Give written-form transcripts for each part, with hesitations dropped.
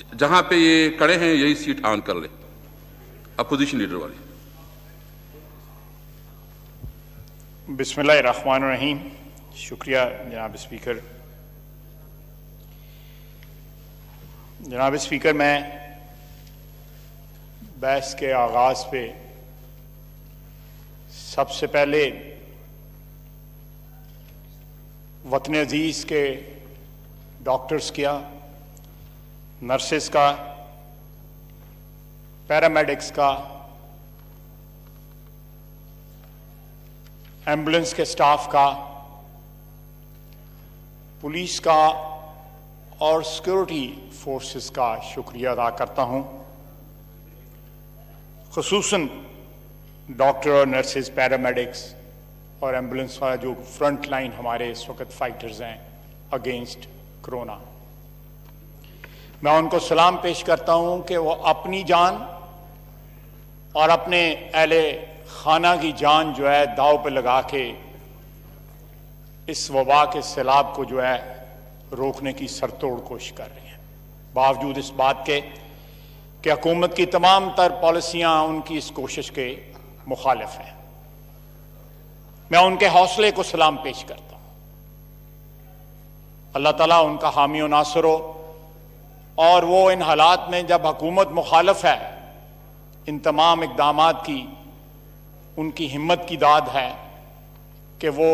जहां पे ये खड़े हैं यही सीट ऑन कर ले, अपोजिशन लीडर वाली। बिस्मिल्लाहिर्रहमानिर्रहीम। शुक्रिया जनाब स्पीकर। जनाब स्पीकर, मैं बहस के आगाज पे सबसे पहले वतन अजीज के डॉक्टर्स का, नर्सेस का, पैरामेडिक्स का, एम्बुलेंस के स्टाफ का, पुलिस का और सिक्योरिटी फोर्सेस का शुक्रिया अदा करता हूं। खुसूसन डॉक्टर और नर्सेस, पैरामेडिक्स और एम्बुलेंस वाला जो फ्रंट लाइन हमारे इस वक्त फाइटर्स हैं अगेंस्ट कोरोना, मैं उनको सलाम पेश करता हूं कि वो अपनी जान और अपने अहले खाना की जान जो है दांव पे लगा के इस वबा के सैलाब को जो है रोकने की सरतोड़ कोशिश कर रहे हैं, बावजूद इस बात के कि हुकूमत की तमाम तर पॉलिसियां उनकी इस कोशिश के मुखालिफ हैं। मैं उनके हौसले को सलाम पेश करता हूं। अल्लाह ताला उनका हामी और नासर हो, और वो इन हालात में जब हुकूमत मुखालिफ है, इन तमाम इकदामात की उनकी हिम्मत की दाद है कि वो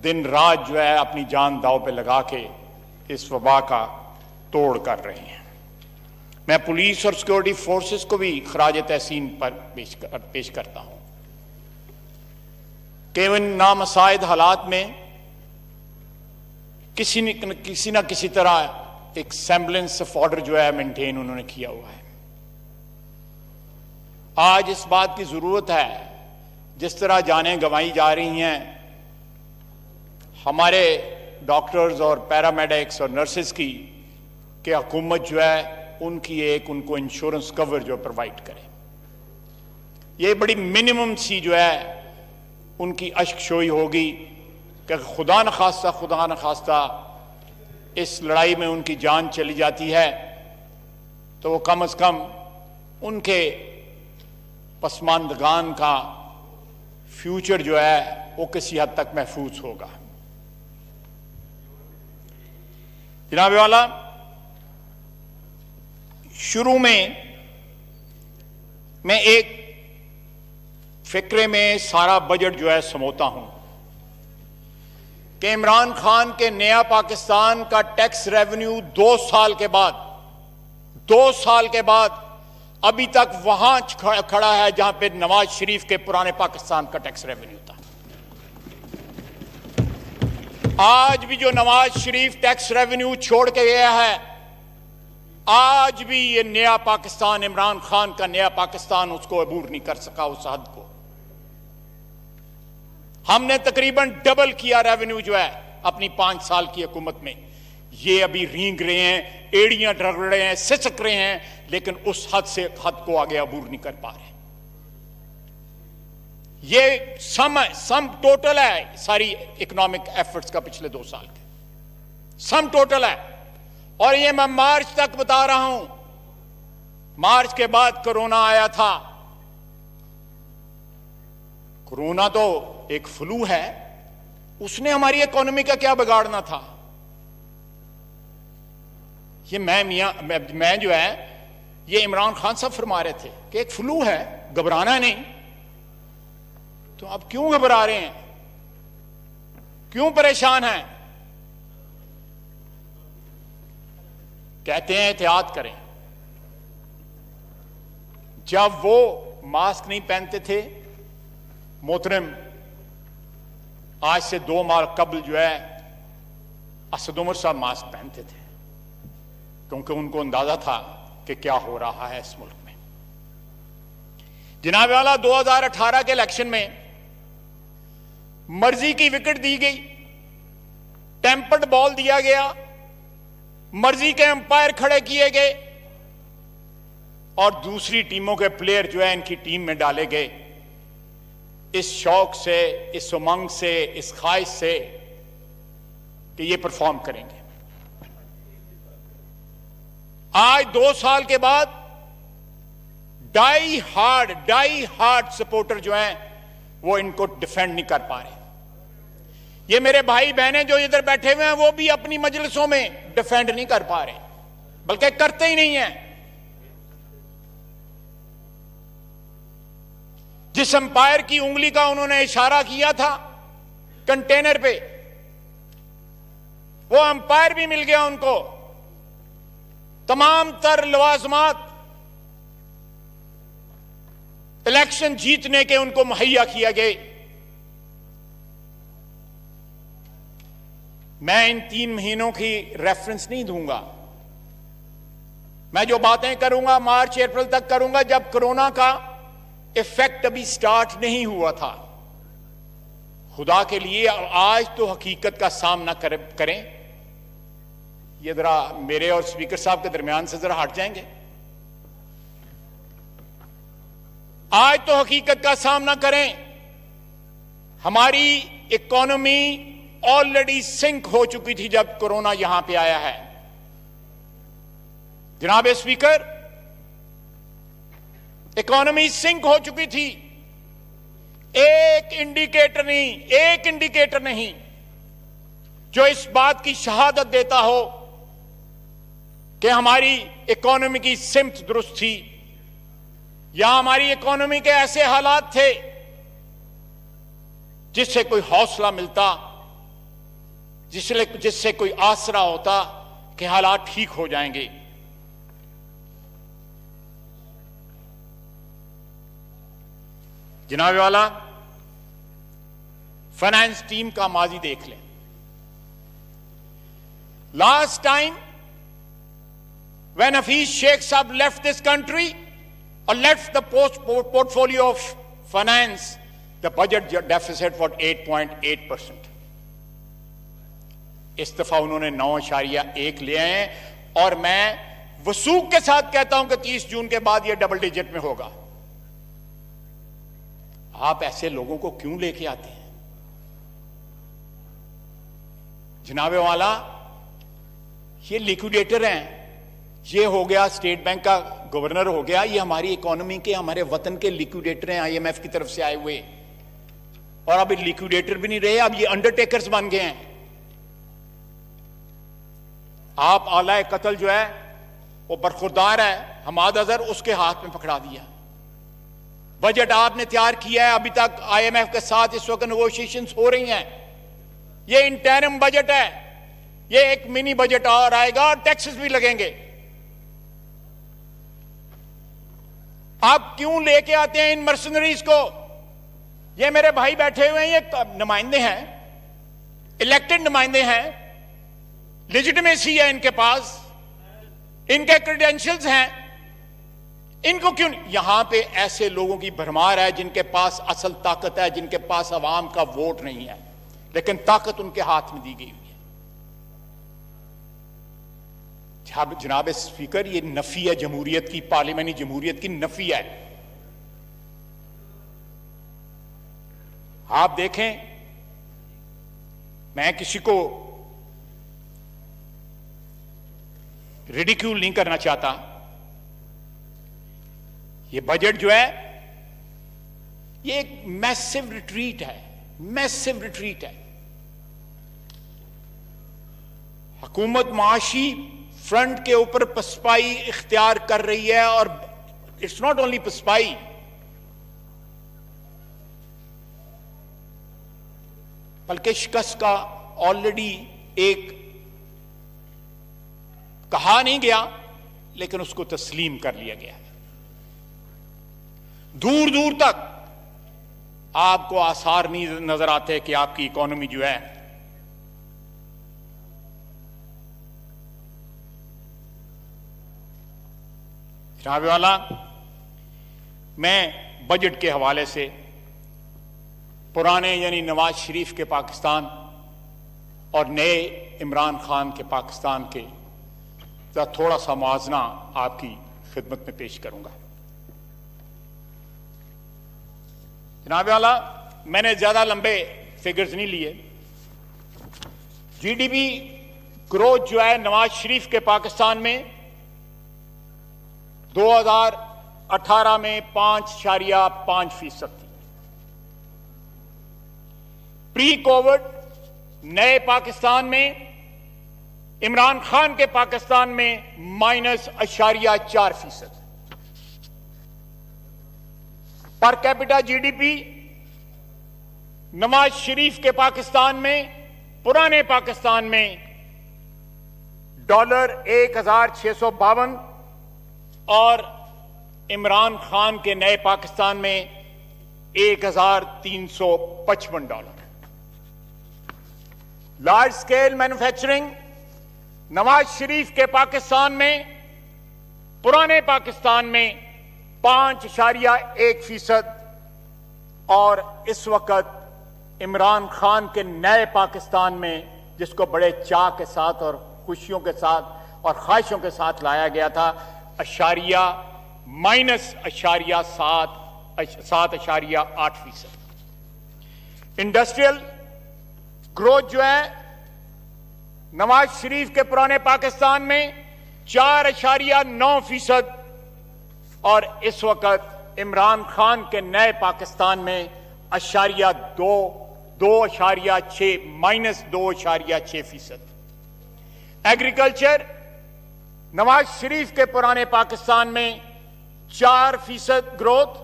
दिन रात जो है अपनी जान दांव पे लगा के इस वबा का तोड़ कर रहे हैं। मैं पुलिस और सिक्योरिटी फोर्सेस को भी खराज तहसीन पर पेश करता हूं कि इन नामसाइद हालात में किसी न किसी तरह एक सेम्बलेंस ऑफ ऑर्डर जो है मेंटेन उन्होंने किया हुआ है। आज इस बात की जरूरत है, जिस तरह जानें गंवाई जा रही हैं हमारे डॉक्टर्स और पैरामेडिक्स और नर्सेस की, कि हुकूमत जो है उनको इंश्योरेंस कवर जो प्रोवाइड करे। ये बड़ी मिनिमम सी जो है उनकी अश्कशोई होगी कि खुदा न खास्ता इस लड़ाई में उनकी जान चली जाती है तो वो कम से कम उनके पसमानदगान का फ्यूचर जो है वो किसी हद तक महफूज होगा। जनाब वाला, शुरू में मैं एक फिक्रे में सारा बजट जो है समोता हूं कि इमरान खान के नया पाकिस्तान का टैक्स रेवेन्यू 2 साल के बाद अभी तक वहां खड़ा है जहां पे नवाज शरीफ के पुराने पाकिस्तान का टैक्स रेवेन्यू था। आज भी जो नवाज शरीफ टैक्स रेवेन्यू छोड़ के गया है, आज भी ये नया पाकिस्तान, इमरान खान का नया पाकिस्तान उसको अबूर नहीं कर सका उस हद को। हमने तकरीबन डबल किया रेवेन्यू जो है अपनी 5 साल की हुकूमत में। ये अभी रींग रहे हैं, एड़ियां डर रहे हैं, सिसक रहे हैं, लेकिन उस हद को आगे अबूर नहीं कर पा रहे। ये सम टोटल है सारी इकोनॉमिक एफर्ट्स का पिछले 2 साल के, सम टोटल है। और ये मैं मार्च तक बता रहा हूं। मार्च के बाद कोरोना आया था। कोरोना तो एक फ्लू है, उसने हमारी इकोनॉमी का क्या बिगाड़ना था। ये मैं जो है ये इमरान खान साहब फरमा रहे थे कि एक फ्लू है, घबराना नहीं। तो अब क्यों घबरा रहे हैं, क्यों परेशान हैं? कहते हैं एहतियात करें। जब वो मास्क नहीं पहनते थे, मोहतरम, आज से 2 माह कबल जो है असद उमर साहब मास्क पहनते थे, क्योंकि उनको अंदाजा था कि क्या हो रहा है इस मुल्क में। जनाब वाला, 2018 के इलेक्शन में मर्जी की विकेट दी गई, टेम्पर्ड बॉल दिया गया, मर्जी के अंपायर खड़े किए गए और दूसरी टीमों के प्लेयर जो है इनकी टीम में डाले गए, इस शौक से, इस उमंग से, इस ख्वाहिश से कि ये परफॉर्म करेंगे। आज 2 साल के बाद डाई हार्ड सपोर्टर जो हैं वो इनको डिफेंड नहीं कर पा रहे। ये मेरे भाई बहनें जो इधर बैठे हुए हैं वो भी अपनी मजलिसों में डिफेंड नहीं कर पा रहे, बल्कि करते ही नहीं हैं। जिस अंपायर की उंगली का उन्होंने इशारा किया था कंटेनर पे, वो अंपायर भी मिल गया उनको। तमाम तर लवाजमात इलेक्शन जीतने के उनको मुहैया किया गए। मैं इन 3 महीनों की रेफरेंस नहीं दूंगा। मैं जो बातें करूंगा मार्च अप्रैल तक करूंगा, जब कोरोना का इफेक्ट अभी स्टार्ट नहीं हुआ था। खुदा के लिए आज तो हकीकत का सामना करें। ये जरा मेरे और स्पीकर साहब के दरमियान से जरा हट जाएंगे। आज तो हकीकत का सामना करें। हमारी इकोनॉमी ऑलरेडी सिंक हो चुकी थी जब कोरोना यहां पे आया है। जनाब स्पीकर, इकोनॉमी सिंक हो चुकी थी। एक इंडिकेटर नहीं जो इस बात की शहादत देता हो कि हमारी इकोनॉमी की सिमत दुरुस्त थी, या हमारी इकोनॉमी के ऐसे हालात थे जिससे कोई हौसला मिलता, जिससे कोई आसरा होता कि हालात ठीक हो जाएंगे। जनाब वाला, फाइनेंस टीम का माजी देख लें। Last time when Hafiz Sheikh Saab left this country or left the portfolio of finance, the budget deficit was 8.8%. इस दफा उन्होंने 9.1 ले आए हैं और मैं वसूख के साथ कहता हूं कि 30 जून के बाद यह डबल डिजिट में होगा। आप ऐसे लोगों को क्यों लेके आते हैं? जनाबे वाला, ये लिक्विडेटर हैं। ये हो गया स्टेट बैंक का गवर्नर हो गया, ये हमारी इकोनॉमी के, हमारे वतन के लिक्विडेटर हैं आईएमएफ की तरफ से आए हुए। और अब लिक्विडेटर भी नहीं रहे, अब ये अंडरटेकर्स बन गए हैं। आप आला कत्ल जो है वो बरखुरदार है हमाद अजहर, उसके हाथ में पकड़ा दिया। बजट आपने तैयार किया है, अभी तक आईएमएफ के साथ इस वक्त नेगोशिएशंस हो रही हैं। ये इंटरिम बजट है, ये एक मिनी बजट और आएगा और टैक्सेस भी लगेंगे। आप क्यों लेके आते हैं इन मर्सनरीज को? ये मेरे भाई बैठे हुए हैं, ये नुमाइंदे हैं, इलेक्टेड नुमाइंदे हैं, लेजिटिमेसी है इनके पास, इनके क्रेडेंशियल्स हैं। इनको क्यों? यहां पे ऐसे लोगों की भरमार है जिनके पास असल ताकत है, जिनके पास अवाम का वोट नहीं है, लेकिन ताकत उनके हाथ में दी गई हुई है। जनाब स्पीकर, ये नफी है जमहूरियत की, पार्लियामेंटी जमहूरियत की नफी है। आप देखें, मैं किसी को रिडिक्यूल नहीं करना चाहता। ये बजट जो है ये एक मैसिव रिट्रीट है, मैसिव रिट्रीट है। हुकूमत माशी फ्रंट के ऊपर पसपाई इख्तियार कर रही है, और इट्स नॉट ओनली पसपाई, बल्कि शिकस्त का ऑलरेडी एक कहा नहीं गया, लेकिन उसको तस्लीम कर लिया गया है। दूर दूर तक आपको आसार नहीं नजर आते कि आपकी इकोनॉमी जो है जनाब वाला, मैं बजट के हवाले से पुराने यानी नवाज शरीफ के पाकिस्तान और नए इमरान खान के पाकिस्तान के थोड़ा सा मुआवजा आपकी खिदमत में पेश करूंगा। जनाब वाला, मैंने ज्यादा लंबे फिगर्स नहीं लिए। जीडीपी ग्रोथ जो है नवाज शरीफ के पाकिस्तान में 2018 में 5.5% थी। प्री कोविड नए पाकिस्तान में, इमरान खान के पाकिस्तान में -0.4%। Per capita GDP Nawaz Sharif के पाकिस्तान में, पुराने पाकिस्तान में $1,652 और इमरान खान के नए पाकिस्तान में $1,355। Large scale manufacturing Nawaz Sharif के पाकिस्तान में, पुराने पाकिस्तान में 5.1% और इस वक्त इमरान खान के नए पाकिस्तान में, जिसको बड़े चाह के साथ और खुशियों के साथ और ख्वाहिशों के साथ लाया गया था, -7.8%। इंडस्ट्रियल ग्रोथ जो है नवाज शरीफ के पुराने पाकिस्तान में 4.9% और इस वक्त इमरान खान के नए पाकिस्तान में -2.6%। एग्रीकल्चर नवाज शरीफ के पुराने पाकिस्तान में 4% ग्रोथ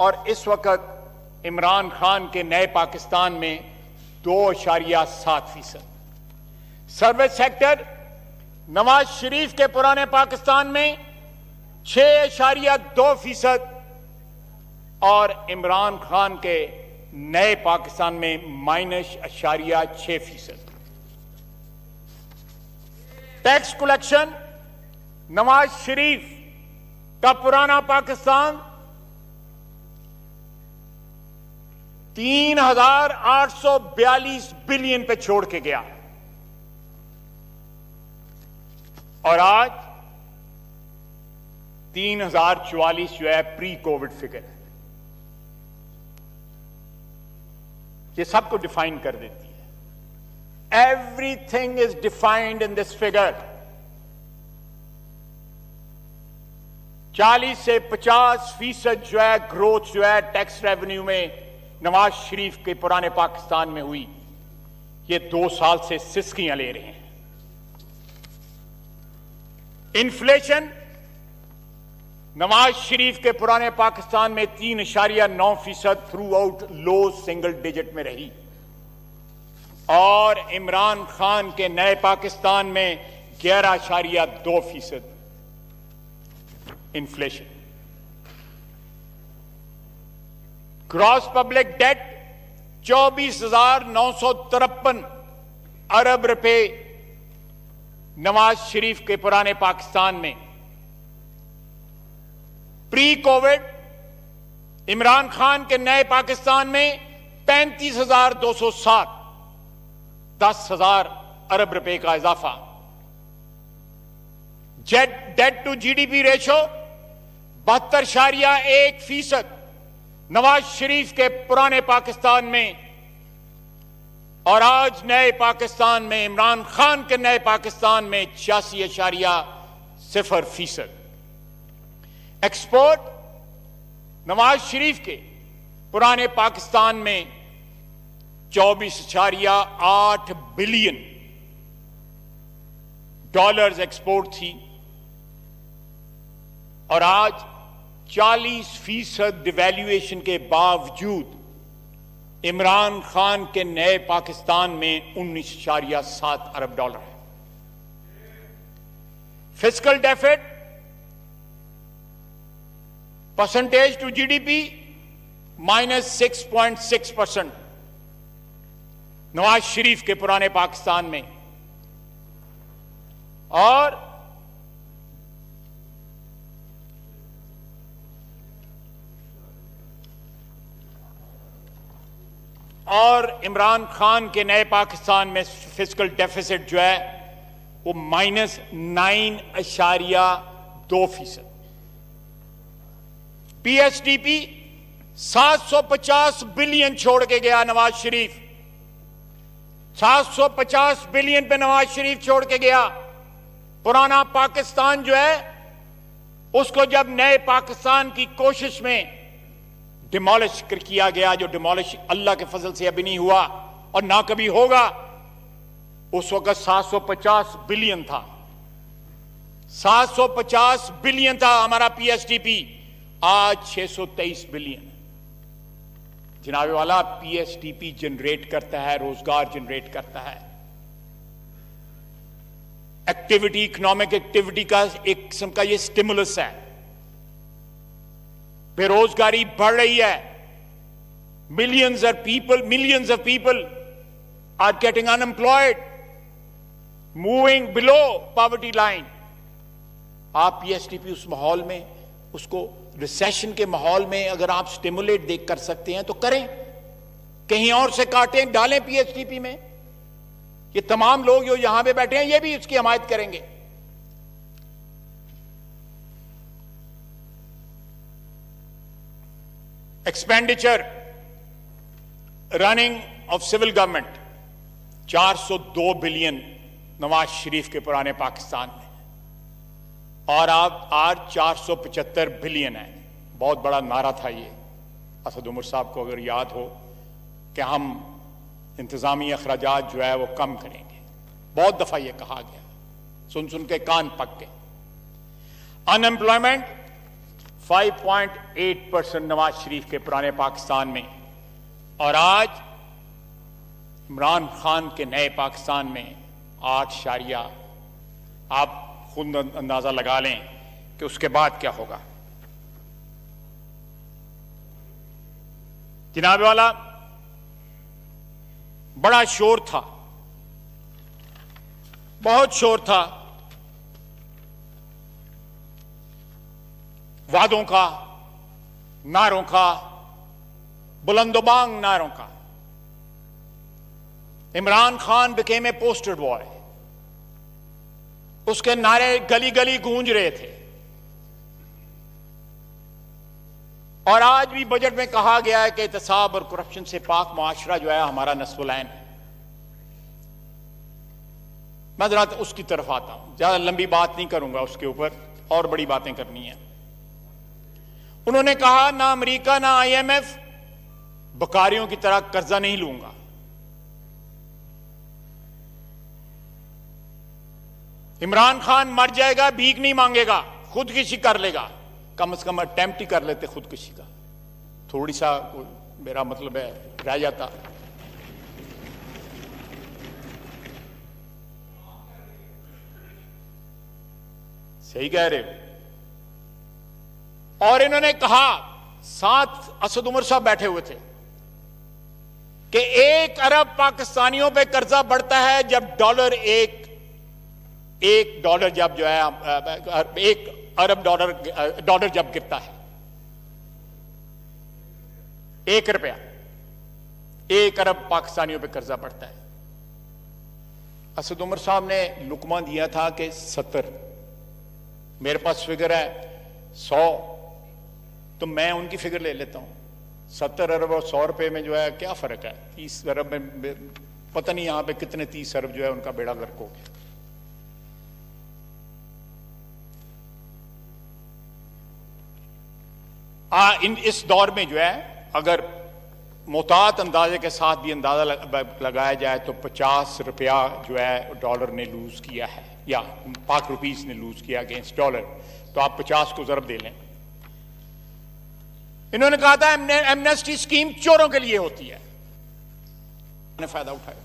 और इस वक्त इमरान खान के नए पाकिस्तान में 2.7%। सर्विस सेक्टर नवाज शरीफ के पुराने पाकिस्तान में 6.2% और इमरान खान के नए पाकिस्तान में -6%। टैक्स कलेक्शन नवाज शरीफ का पुराना पाकिस्तान 3,842 बिलियन पे छोड़ के गया और आज 3,044 जो है प्री कोविड फिगर है। ये सबको डिफाइन कर देती है। Everything is defined in this figure. 40 से 50% जो है ग्रोथ जो है टैक्स रेवेन्यू में नवाज शरीफ के पुराने पाकिस्तान में हुई। ये 2 साल से सिसकियां ले रहे हैं। इन्फ्लेशन नवाज शरीफ के पुराने पाकिस्तान में 3.9% थ्रू आउट लो सिंगल डिजिट में रही और इमरान खान के नए पाकिस्तान में 11.2% इन्फ्लेशन। ग्रॉस पब्लिक डेट 24,953 अरब रुपए नवाज शरीफ के पुराने पाकिस्तान में। प्री कोविड इमरान खान के नए पाकिस्तान में 35,207, 10,000 अरब रुपए का इजाफा। Debt to GDP ratio 72.1% Nawaz Sharif के पुराने पाकिस्तान में और आज नए पाकिस्तान में, इमरान खान के नए पाकिस्तान में 86.0%। एक्सपोर्ट नवाज शरीफ के पुराने पाकिस्तान में 24.8 बिलियन डॉलर्स एक्सपोर्ट थी और आज 40% डिवैल्यूएशन के बावजूद इमरान खान के नए पाकिस्तान में 19.7 अरब डॉलर है। Fiscal deficit percentage to GDP -6.6% Nawaz Sharif के पुराने पाकिस्तान में और इमरान खान के नए पाकिस्तान में फिस्कल डेफिसिट जो है वो -9.2%। पीएसडीपी 750 बिलियन छोड़ के गया नवाज शरीफ। 750 बिलियन पे नवाज शरीफ छोड़ के गया। पुराना पाकिस्तान जो है उसको जब नए पाकिस्तान की कोशिश में डिमोलिश किया गया, जो डिमोलिश अल्लाह के फजल से अभी नहीं हुआ और ना कभी होगा, उस वक्त 750 बिलियन था, 750 बिलियन था हमारा पीएसडीपी, आज 623 बिलियन। जनाब वाला, पीएसडीपी जनरेट करता है, रोजगार जनरेट करता है, एक्टिविटी, इकोनॉमिक एक्टिविटी का एक किस्म का ये स्टिमुलस है। बेरोजगारी बढ़ रही है, millions of people are getting unemployed, moving below poverty line. आप पीएसडीपी उस माहौल में, उसको रिसेशन के माहौल में अगर आप स्टिमुलेट देख कर सकते हैं तो करें, कहीं और से काटें, डालें पीएसडीपी में। ये तमाम लोग जो यहां पे बैठे हैं ये भी उसकी हमायत करेंगे। Expenditure running of civil government 402 billion Nawaz Sharif के पुराने पाकिस्तान में, और अब आज 475 बिलियन है। बहुत बड़ा नारा था ये। असद उमर साहब को अगर याद हो कि हम इंतजामी अखराजात जो है वो कम करेंगे, बहुत दफा ये कहा गया, सुन सुन के कान पक गए। अनएम्प्लॉयमेंट 5.8% नवाज शरीफ के पुराने पाकिस्तान में, और आज इमरान खान के नए पाकिस्तान में 8 आप खुद अंदाजा लगा लें कि उसके बाद क्या होगा। जनाब वाला, बड़ा शोर था, बहुत शोर था वादों का, नारों का, बुलंदोबांग नारों का। Imran Khan became a poster boy, उसके नारे गली गली गूंज रहे थे। और आज भी बजट में कहा गया है कि एहतसाब और करप्शन से पाक मुआशरा जो है हमारा नस्ल-ए-आइन है। मैं जरा उसकी तरफ आता हूं, ज्यादा लंबी बात नहीं करूंगा उसके ऊपर, और बड़ी बातें करनी है। उन्होंने कहा ना अमेरिका ना आईएमएफ बकारियों की तरह कर्जा नहीं लूंगा। इमरान खान मर जाएगा, भीख नहीं मांगेगा, खुदकुशी कर लेगा। कम से कम अटेम्प्ट ही कर लेते खुदकुशी का, थोड़ी सा मेरा मतलब है रह जाता। सही कह रहे हो। और इन्होंने कहा, साथ असद उमर साहब बैठे हुए थे, कि 1 अरब पाकिस्तानियों पे कर्जा बढ़ता है जब डॉलर एक डॉलर जब जो है 1 अरब डॉलर जब गिरता है, 1 रुपया 1 अरब पाकिस्तानियों पे कर्जा बढ़ता है। असद उमर साहब ने लुकमा दिया था कि 70, मेरे पास फिगर है 100, तो मैं उनकी फिगर ले लेता हूं। 70 अरब और 100 रुपए में जो है क्या फर्क है? 30 अरब में पता नहीं यहां पे कितने 30 अरब जो है उनका बेड़ा गर्क हो गया। इस दौर में जो है अगर मोहतात अंदाजे के साथ भी अंदाजा लगाया जाए तो 50 रुपया जो है डॉलर ने लूज किया है, या पाक रुपीस ने लूज किया अगेंस्ट डॉलर, तो आप 50 को जरब दे लें। इन्होंने कहा था एमनेस्टी स्कीम चोरों के लिए होती है, ने फायदा उठाया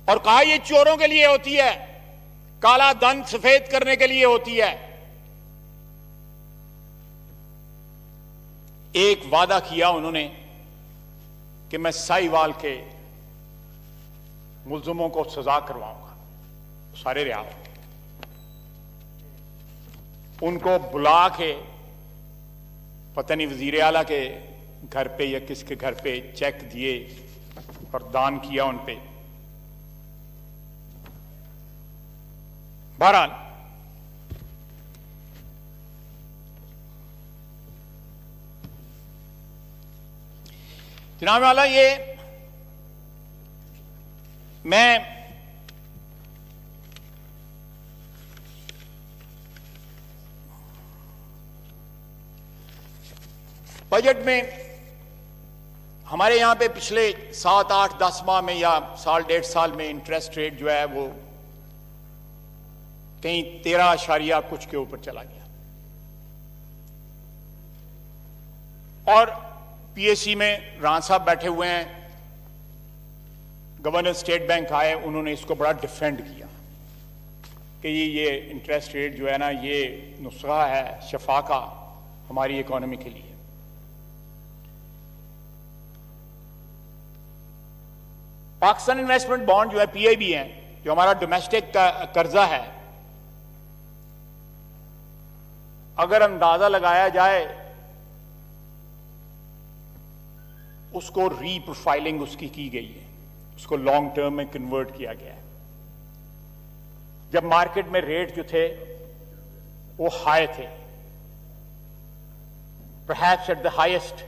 और कहा यह चोरों के लिए होती है, काला धन सफेद करने के लिए होती है। एक वादा किया उन्होंने कि मैं साहिवाल के मुल्जिमों को सजा करवाऊंगा, सारे रिहा हो गए। उनको बुला के पता नहीं वजीर आला के घर पे या किसके घर पे चेक दिए और दान किया उन पे। बहरहाल जनाब वाला, ये मैं बजट में हमारे यहां पे पिछले 7, 8, 10 माह में या साल 1.5 साल में इंटरेस्ट रेट जो है वो कहीं 13 कुछ के ऊपर चला गया। और पीएससी में राणा साहब बैठे हुए हैं, गवर्नर स्टेट बैंक आए, उन्होंने इसको बड़ा डिफेंड किया कि ये इंटरेस्ट रेट जो है ना, ये नुस्खा है शफा का हमारी इकोनॉमी के लिए। पाकिस्तान इन्वेस्टमेंट बॉन्ड जो है पीआईबी है, जो हमारा डोमेस्टिक कर्जा है, अगर अंदाजा लगाया जाए उसको रीप्रोफाइलिंग उसकी की गई है, उसको लॉन्ग टर्म में कन्वर्ट किया गया है। जब मार्केट में रेट जो थे वो हाई थे, perhaps at the highest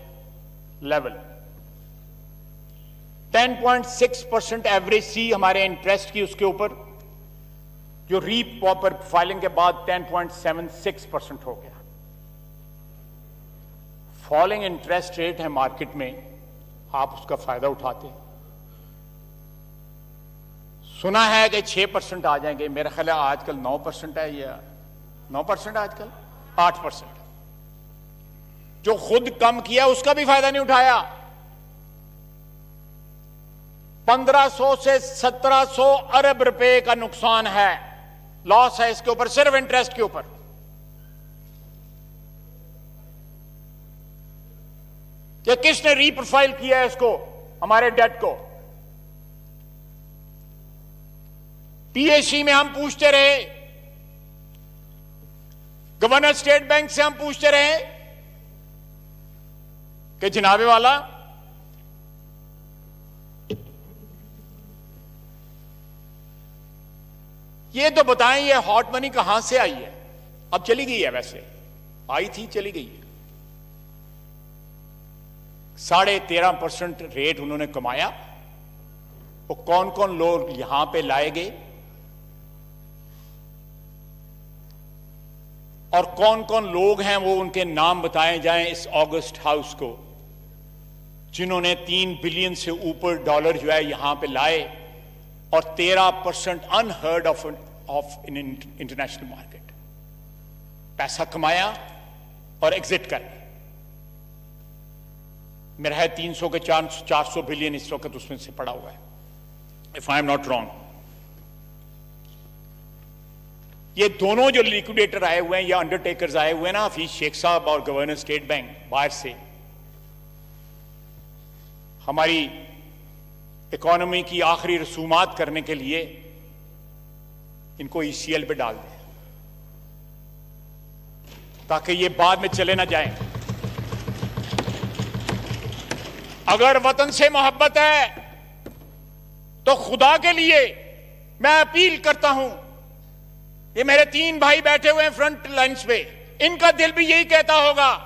level, 10.6% average सी हमारे इंटरेस्ट की उसके ऊपर, जो रीप्रोफाइलिंग के बाद 10.76% हो गया। फॉलिंग इंटरेस्ट रेट है मार्केट में, आप उसका फायदा उठाते हैं। सुना है कि 6% आ जाएंगे, मेरा ख्याल है आजकल 9% है, या 9% आजकल 8%। जो खुद कम किया उसका भी फायदा नहीं उठाया। 1500 से 1700 अरब रुपए का नुकसान है, लॉस है इसके ऊपर, सिर्फ इंटरेस्ट के ऊपर। कि किसने रीप्रोफाइल किया है इसको, हमारे डेट को। पीएससी में हम पूछते रहे, गवर्नर स्टेट बैंक से हम पूछते रहे कि जनाबे वाला ये तो बताएं, ये हॉट मनी कहां से आई है। अब चली गई है, वैसे आई थी चली गई है। 13.5% रेट उन्होंने कमाया। वो कौन कौन लोग यहां पे लाए गए और कौन कौन लोग हैं, वो उनके नाम बताए जाएं इस ऑगस्ट हाउस को, जिन्होंने 3 बिलियन से ऊपर डॉलर जो है यहां पे लाए और 13% unheard of in international market पैसा कमाया और एग्जिट कर गए। मेरा है 300 के 400 बिलियन इस वक्त उसमें से पड़ा हुआ है, if I am not wrong. ये दोनों जो लिक्विडेटर आए हुए हैं या अंडरटेकर्स आए हुए हैं ना, हफीज शेख साहब और गवर्नर स्टेट बैंक बाहर से, हमारी इकोनॉमी की आखिरी रसूमात करने के लिए इनको ईसीएल पे डाल दें ताकि ये बाद में चले ना जाएं। अगर वतन से मोहब्बत है तो खुदा के लिए मैं अपील करता हूं, ये मेरे 3 भाई बैठे हुए हैं फ्रंट लाइन्स पे, इनका दिल भी यही कहता होगा,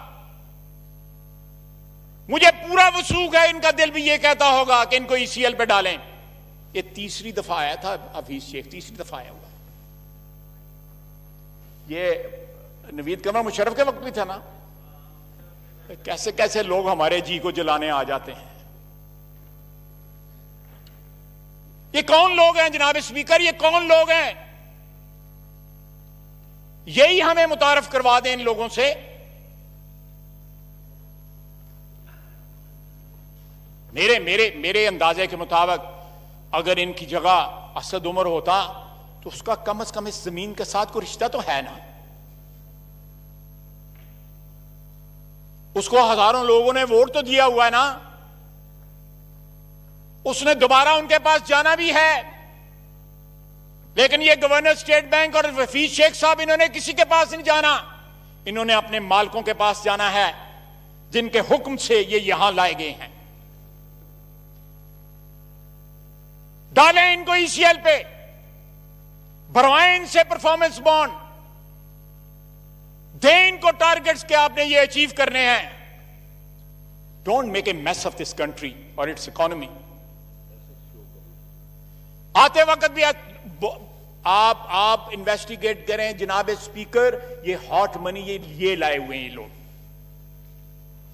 मुझे पूरा वसूख है, इनका दिल भी ये कहता होगा कि इनको ईसीएल पे डालें। ये तीसरी दफा आया था हफीज शेख, तीसरी दफा आया हुआ। ये नवीद कमर मुशर्रफ के वक्त भी था ना। कैसे कैसे लोग हमारे जी को जलाने आ जाते हैं। ये कौन लोग हैं जनाब स्पीकर, ये कौन लोग हैं? यही हमें मुतारफ करवा दें इन लोगों से। मेरे अंदाजे के मुताबिक अगर इनकी जगह असद उमर होता तो उसका कम से कम इस जमीन के साथ कोई रिश्ता तो है ना। उसको हजारों लोगों ने वोट तो दिया हुआ है ना, उसने दोबारा उनके पास जाना भी है। लेकिन ये गवर्नर स्टेट बैंक और हफीज शेख साहब, इन्होंने किसी के पास नहीं जाना, इन्होंने अपने मालिकों के पास जाना है जिनके हुक्म से ये यहां लाए गए हैं। डालें इनको ईसीएल पे, भरवाएं इनसे परफॉर्मेंस बॉन्ड, दें इनको टारगेट्स के आपने ये अचीव करने हैं। Don't make a mess of this country और इट्स इकोनॉमी। आते वक्त भी आप इन्वेस्टिगेट करें जनाब स्पीकर, ये हॉट मनी ये लाए हुए हैं ये लोग।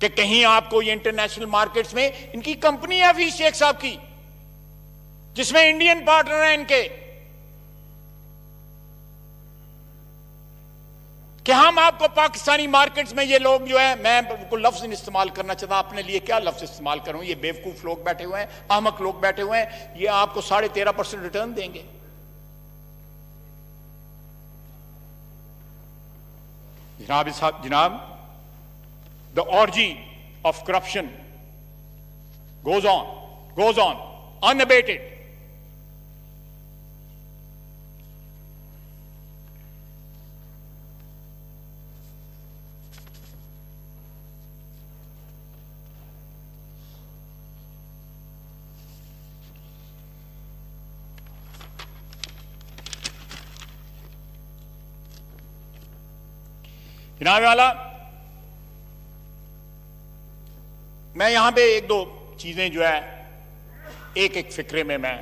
कि कहीं आपको ये इंटरनेशनल मार्केट्स में इनकी कंपनी है हफीज शेख साहब की, जिसमें इंडियन पार्टनर हैं इनके, कि हम आपको पाकिस्तानी मार्केट्स में ये लोग जो है, मैं कोई लफ्ज नहीं इस्तेमाल करना चाहता, अपने लिए क्या लफ्ज इस्तेमाल करूं, ये बेवकूफ लोग बैठे हुए हैं, अहमक लोग बैठे हुए हैं, ये आपको 13.5% रिटर्न देंगे। जनाब, the orgy of corruption goes on unabated. जनाब वाला, मैं यहां पे एक दो चीजें जो है एक एक फिक्रे में मैं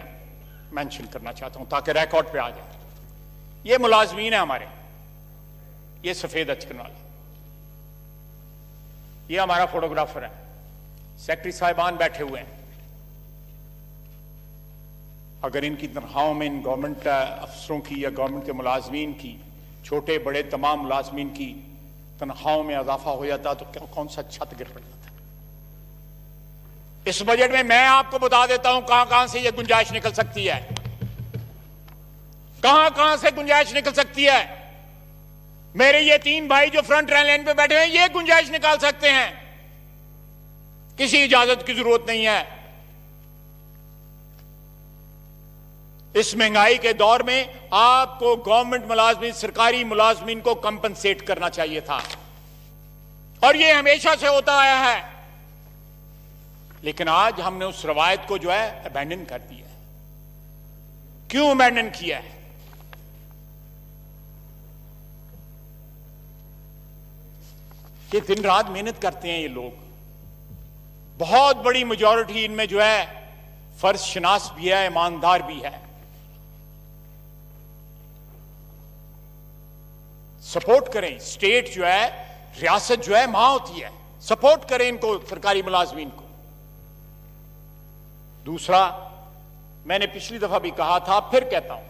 मेंशन करना चाहता हूं ताकि रिकॉर्ड पे आ जाए। ये मुलाजमीन है हमारे, ये सफेद अचकन वाले, ये हमारा फोटोग्राफर है, सेक्रेटरी साहिबान बैठे हुए हैं। अगर इनकी तनख्वाहों में इन गवर्नमेंट अफसरों की या गवर्नमेंट के मुलाजमीन की, छोटे बड़े तमाम मुलाजमीन की तनख्वाहों में इजाफा हो जाता तो कौन सा छत गिर पड़ता। इस बजट में मैं आपको बता देता हूं कहां कहां से यह गुंजाइश निकल सकती है, कहां कहां से गुंजाइश निकल सकती है। मेरे ये 3 भाई जो फ्रंट लाइन पे बैठे हैं, ये गुंजाइश निकाल सकते हैं, किसी इजाजत की जरूरत नहीं है। इस महंगाई के दौर में आपको गवर्नमेंट मुलाजमीन, सरकारी मुलाजमीन को कंपनसेट करना चाहिए था, और ये हमेशा से होता आया है। लेकिन आज हमने उस रवायत को जो है अबैंडन कर दिया है। क्यों अबैंडन किया है? ये दिन रात मेहनत करते हैं ये लोग, बहुत बड़ी मेजॉरिटी इनमें जो है फर्ज शनास भी है, ईमानदार भी है। सपोर्ट करें, स्टेट जो है, रियासत जो है मां होती है, सपोर्ट करें इनको, सरकारी मुलाजमीन को। दूसरा, मैंने पिछली दफा भी कहा था, फिर कहता हूं,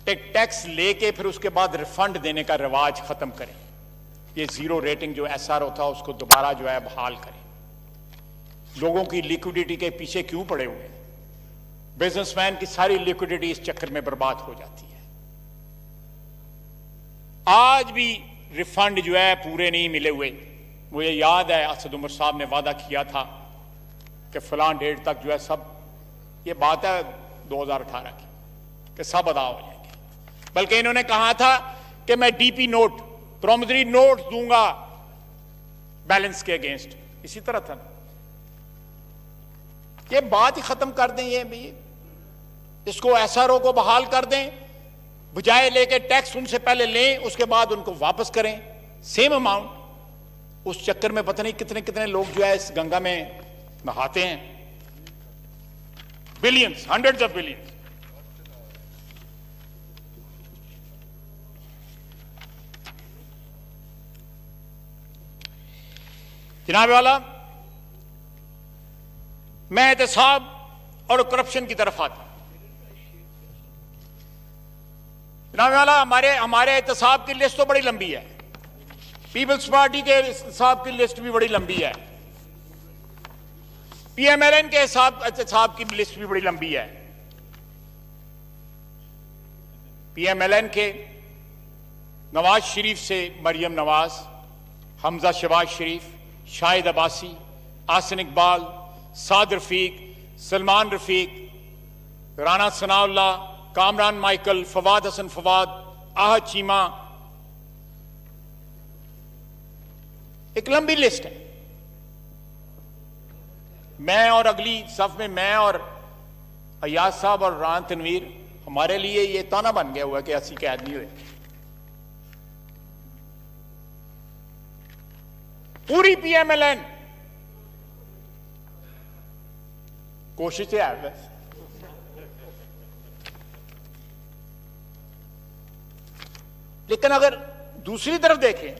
टैक्स लेके फिर उसके बाद रिफंड देने का रिवाज खत्म करें। ये जीरो रेटिंग जो एसआर होता है उसको दोबारा जो है बहाल करें। लोगों की लिक्विडिटी के पीछे क्यों पड़े हुए हैं? बिजनेसमैन की सारी लिक्विडिटी इस चक्कर में बर्बाद हो जाती है। आज भी रिफंड जो है पूरे नहीं मिले हुए। मुझे याद है असद उमर साहब ने वादा किया था कि फलां डेट तक जो है सब, ये बात है 2018 की, कि सब अदा हो जाएंगे। बल्कि इन्होंने कहा था कि मैं डीपी नोट, प्रॉमिसरी नोट दूंगा बैलेंस के अगेंस्ट। इसी तरह था, ये बात ही खत्म कर दें, ये भी इसको एसआरओ को बहाल कर दें, बजाय लेके टैक्स उनसे पहले लें, उसके बाद उनको वापस करें सेम अमाउंट। उस चक्कर में पता नहीं कितने कितने लोग जो है इस गंगा में नहाते हैं, बिलियंस, हंड्रेड्स ऑफ बिलियंस। जनाब वाला, मैं एहतसाब और करप्शन की तरफ आता हूं। जनाब वाला, हमारे एहतसाब की लिस्ट तो बड़ी लंबी है, पीपल्स पार्टी के एहतसाब की लिस्ट भी बड़ी लंबी है, पीएमएलएन के एहतसाब की लिस्ट भी बड़ी लंबी है। पीएमएलएन के नवाज शरीफ से मरियम नवाज, हमजा शहबाज शरीफ, शाहिद अब्बासी, आसिन इकबाल, साद रफीक, सलमान रफीक, राना सनाउल्लाह, कामरान माइकल, फवाद हसन फवाद, आहद चीमा, एक लंबी लिस्ट है। मैं और अगली सफ में मैं और अयाज साहब और राना तनवीर, हमारे लिए ये ताना बन गया हुआ है कि ऐसी कैद नहीं हुए। पूरी पीएमएलएन कोशिश है बस। लेकिन अगर दूसरी तरफ देखें,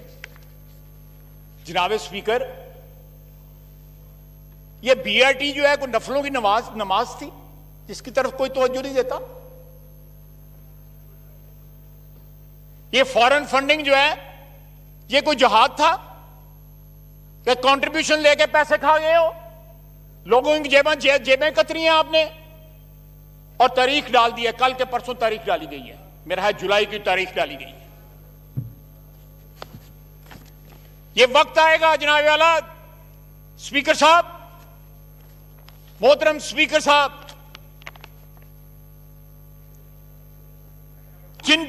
जनाब स्पीकर, ये बीआरटी जो है कोई नफलों की नमाज थी जिसकी तरफ कोई तवज्जो नहीं देता? ये फॉरेन फंडिंग जो है ये कोई जहाद था कि कंट्रीब्यूशन लेके पैसे खा गए हो, लोगों की जेबें कतरी हैं आपने, और तारीख डाल दी है, कल के परसों तारीख डाली गई है, मेरा है जुलाई की तारीख डाली गई है। ये वक्त आएगा जनाब वाला स्पीकर साहब, मोहतरम स्पीकर साहब,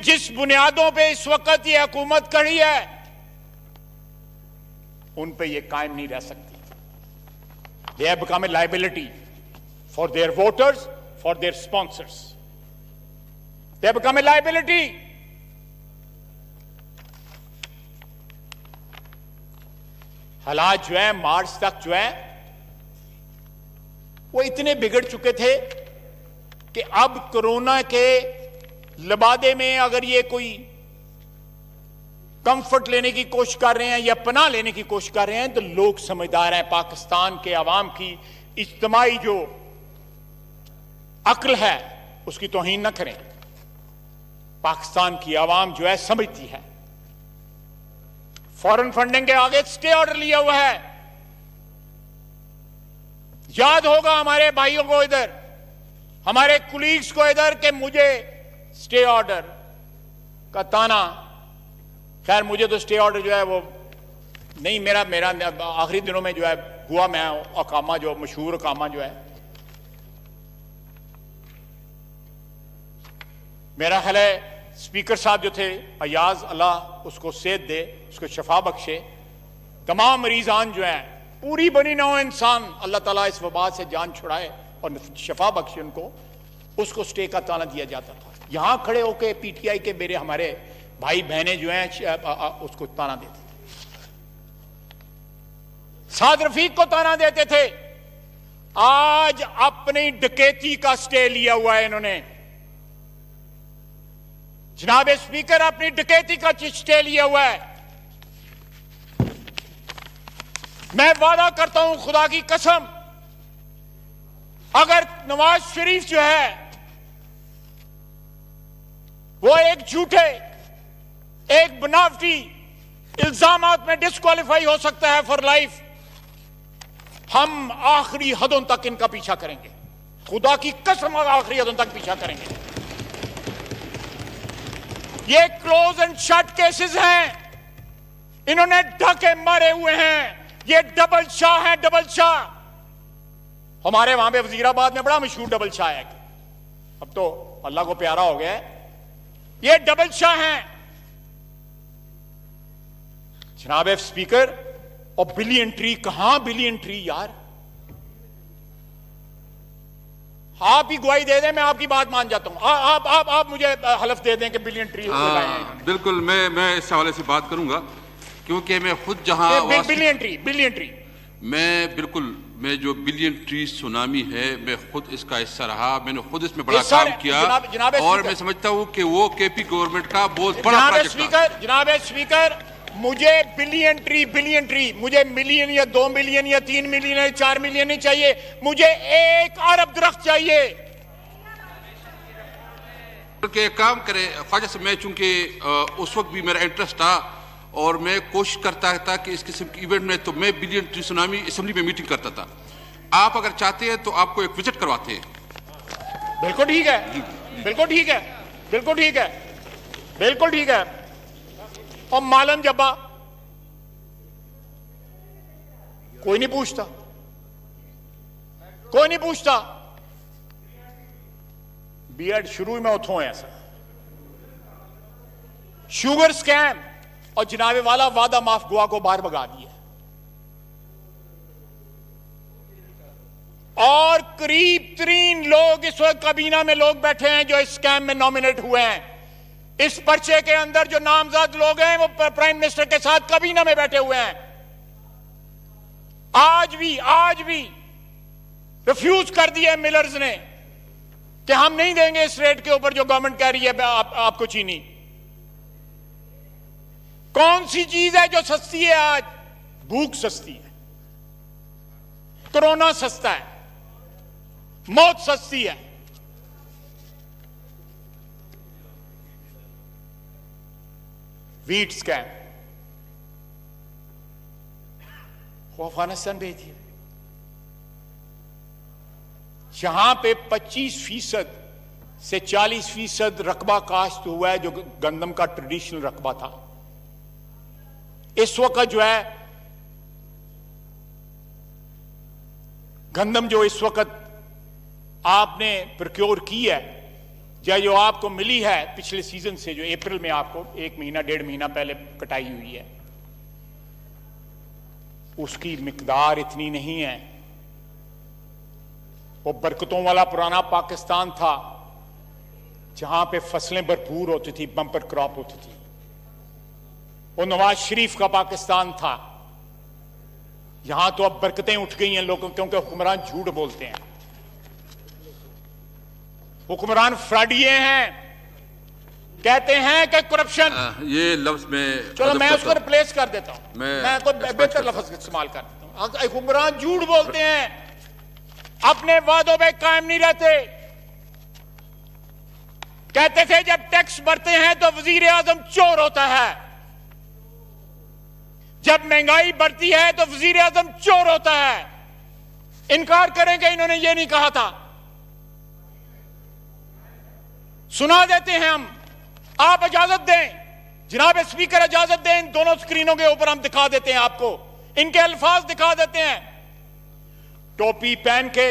जिस बुनियादों पे इस वक्त ये हुकूमत खड़ी है उन पे ये कायम नहीं रह सकती। They have become a liability for their voters, for their sponsors. They have become a liability. हालात जो है मार्च तक जो है वो इतने बिगड़ चुके थे कि अब कोरोना के लबादे में अगर ये कोई कंफर्ट लेने की कोशिश कर रहे हैं या पनाह लेने की कोशिश कर रहे हैं तो लोग समझदार हैं। पाकिस्तान के अवाम की इज्तिमाई जो अक्ल है उसकी तौहीन न करें। पाकिस्तान की अवाम जो है समझती है। फॉरेन फंडिंग के आगे स्टे ऑर्डर लिया हुआ है। याद होगा हमारे भाइयों को इधर, हमारे कुलीग्स को इधर, कि मुझे स्टे ऑर्डर का ताना, खैर मुझे तो स्टे ऑर्डर जो है वो नहीं, मेरा आखिरी दिनों में जो है हुआ, मैं अकामा जो मशहूर अकामा जो है, मेरा ख्याल है स्पीकर साहब जो थे अयाज, अल्लाह उसको सेहत दे, उसको शफा बख्शे, तमाम मरीजान जो है पूरी बनी नौ इंसान अल्लाह ताला इस वबा से जान छुड़ाए और शफा बख्शे उनको, उसको स्टे का ताना दिया जाता था। यहां खड़े होके पीटीआई के मेरे हमारे भाई बहनें जो हैं उसको ताना देते थे, साद रफीक को ताना देते थे। आज अपनी डकैती का स्टे लिया हुआ है इन्होंने। जनाब स्पीकर, अपनी डकैती का स्टे लिया हुआ है। मैं वादा करता हूं खुदा की कसम, अगर नवाज शरीफ जो है वो एक झूठे, एक बनावटी इल्जामात में डिस्क्वालीफाई हो सकता है फॉर लाइफ, हम आखिरी हदों तक इनका पीछा करेंगे। खुदा की कसम, आखिरी हदों तक पीछा करेंगे। ये क्लोज एंड शट केसेस हैं, इन्होंने ढके मारे हुए हैं। ये डबल शाह है, डबल शाह। हमारे वहां पे वजीराबाद में बड़ा मशहूर डबल शाह है, अब तो अल्लाह को प्यारा हो गया है। ये डबल शाह हैं जनाब स्पीकर। और बिलियन ट्री, कहां बिलियन ट्री यार? आप ही गवाही दे दें, मैं आपकी बात मान जाता हूं। आप मुझे हलफ दे दें कि बिलियन ट्री लगाए हैं। बिल्कुल, मैं इस हवाले से बात करूंगा क्योंकि मैं खुद जहां बिलियन ट्री मैं जो बिलियन ट्री सुनामी है, मैं खुद इसका हिस्सा रहा, मैंने खुद इसमें बड़ा काम किया और मैं समझता हूं कि वो केपी गवर्नमेंट का बहुत बड़ा प्रोजेक्ट था। जनाब स्पीकर, मुझे बिलियन ट्री, मुझे मिलियन या 2 मिलियन या 3 मिलियन या 4 मिलियन नहीं चाहिए, मुझे 1 अरब दरख्त चाहिए। बल्कि काम करे ख्वाजा से, मैं चूंकि उस वक्त भी मेरा इंटरेस्ट था और मैं कोशिश करता था कि इस किस्म के इवेंट में, तो मैं बिलियन ट्री सुनामी असेंबली में मीटिंग करता था। आप अगर चाहते हैं तो आपको एक विजिट करवाते हैं। बिल्कुल ठीक है, बिल्कुल ठीक है, बिल्कुल ठीक है, बिल्कुल ठीक है। और मालन जब्बा कोई नहीं पूछता, कोई नहीं पूछता। बीएड शुरू में उठो ऐसा शुगर स्कैम और जनाबे वाला वादा माफ गुआ को बाहर भगा दिया। और करीब 3 लोग इस वक्त काबीना में लोग बैठे हैं जो इस स्कैम में नॉमिनेट हुए हैं। इस पर्चे के अंदर जो नामजद लोग हैं वो प्राइम मिनिस्टर के साथ काबीना में बैठे हुए हैं। आज भी रिफ्यूज कर दिया मिलर्स ने कि हम नहीं देंगे इस रेट के ऊपर जो गवर्नमेंट कह रही है आपको चीनी। कौन सी चीज है जो सस्ती है आज? भूख सस्ती है, कोरोना सस्ता है, मौत सस्ती है। वीट स्कैम वो अफगानिस्तान भेज दिया, जहां पे 25% से 40% रकबा काश्त हुआ है, जो गंदम का ट्रेडिशनल रकबा था। इस वक्त जो है गंदम जो इस वक्त आपने प्रोक्योर की है, या जो आपको मिली है पिछले सीजन से, जो अप्रैल में आपको 1 महीना 1.5 महीना पहले कटाई हुई है, उसकी मिकदार इतनी नहीं है। वो बरकतों वाला पुराना पाकिस्तान था, जहां पे फसलें भरपूर होती थी, बम्पर क्रॉप होती थी। वो नवाज शरीफ का पाकिस्तान था। यहां तो अब बरकतें उठ गई हैं लोगों, क्योंकि हुक्मरान झूठ बोलते हैं, हुक्मरान फ्रॉडिये हैं, कहते हैं कि करप्शन। ये लफ्ज में चलो मैं उसको रिप्लेस कर देता हूं, मैं कोई बेहतर लफ्ज इस्तेमाल कर देता हूं। हुक्मरान झूठ बोलते हैं, अपने वादों पे कायम नहीं रहते। कहते थे जब टैक्स भरते हैं तो वजीर आजम चोर होता है, जब महंगाई बढ़ती है तो वजीर आजम चोर होता है। इनकार करेंगे, इन्होंने ये नहीं कहा था। सुना देते हैं हम, आप इजाजत दें जनाब स्पीकर, इजाजत दें, इन दोनों स्क्रीनों के ऊपर हम दिखा देते हैं आपको, इनके अल्फाज दिखा देते हैं। टोपी पहन के,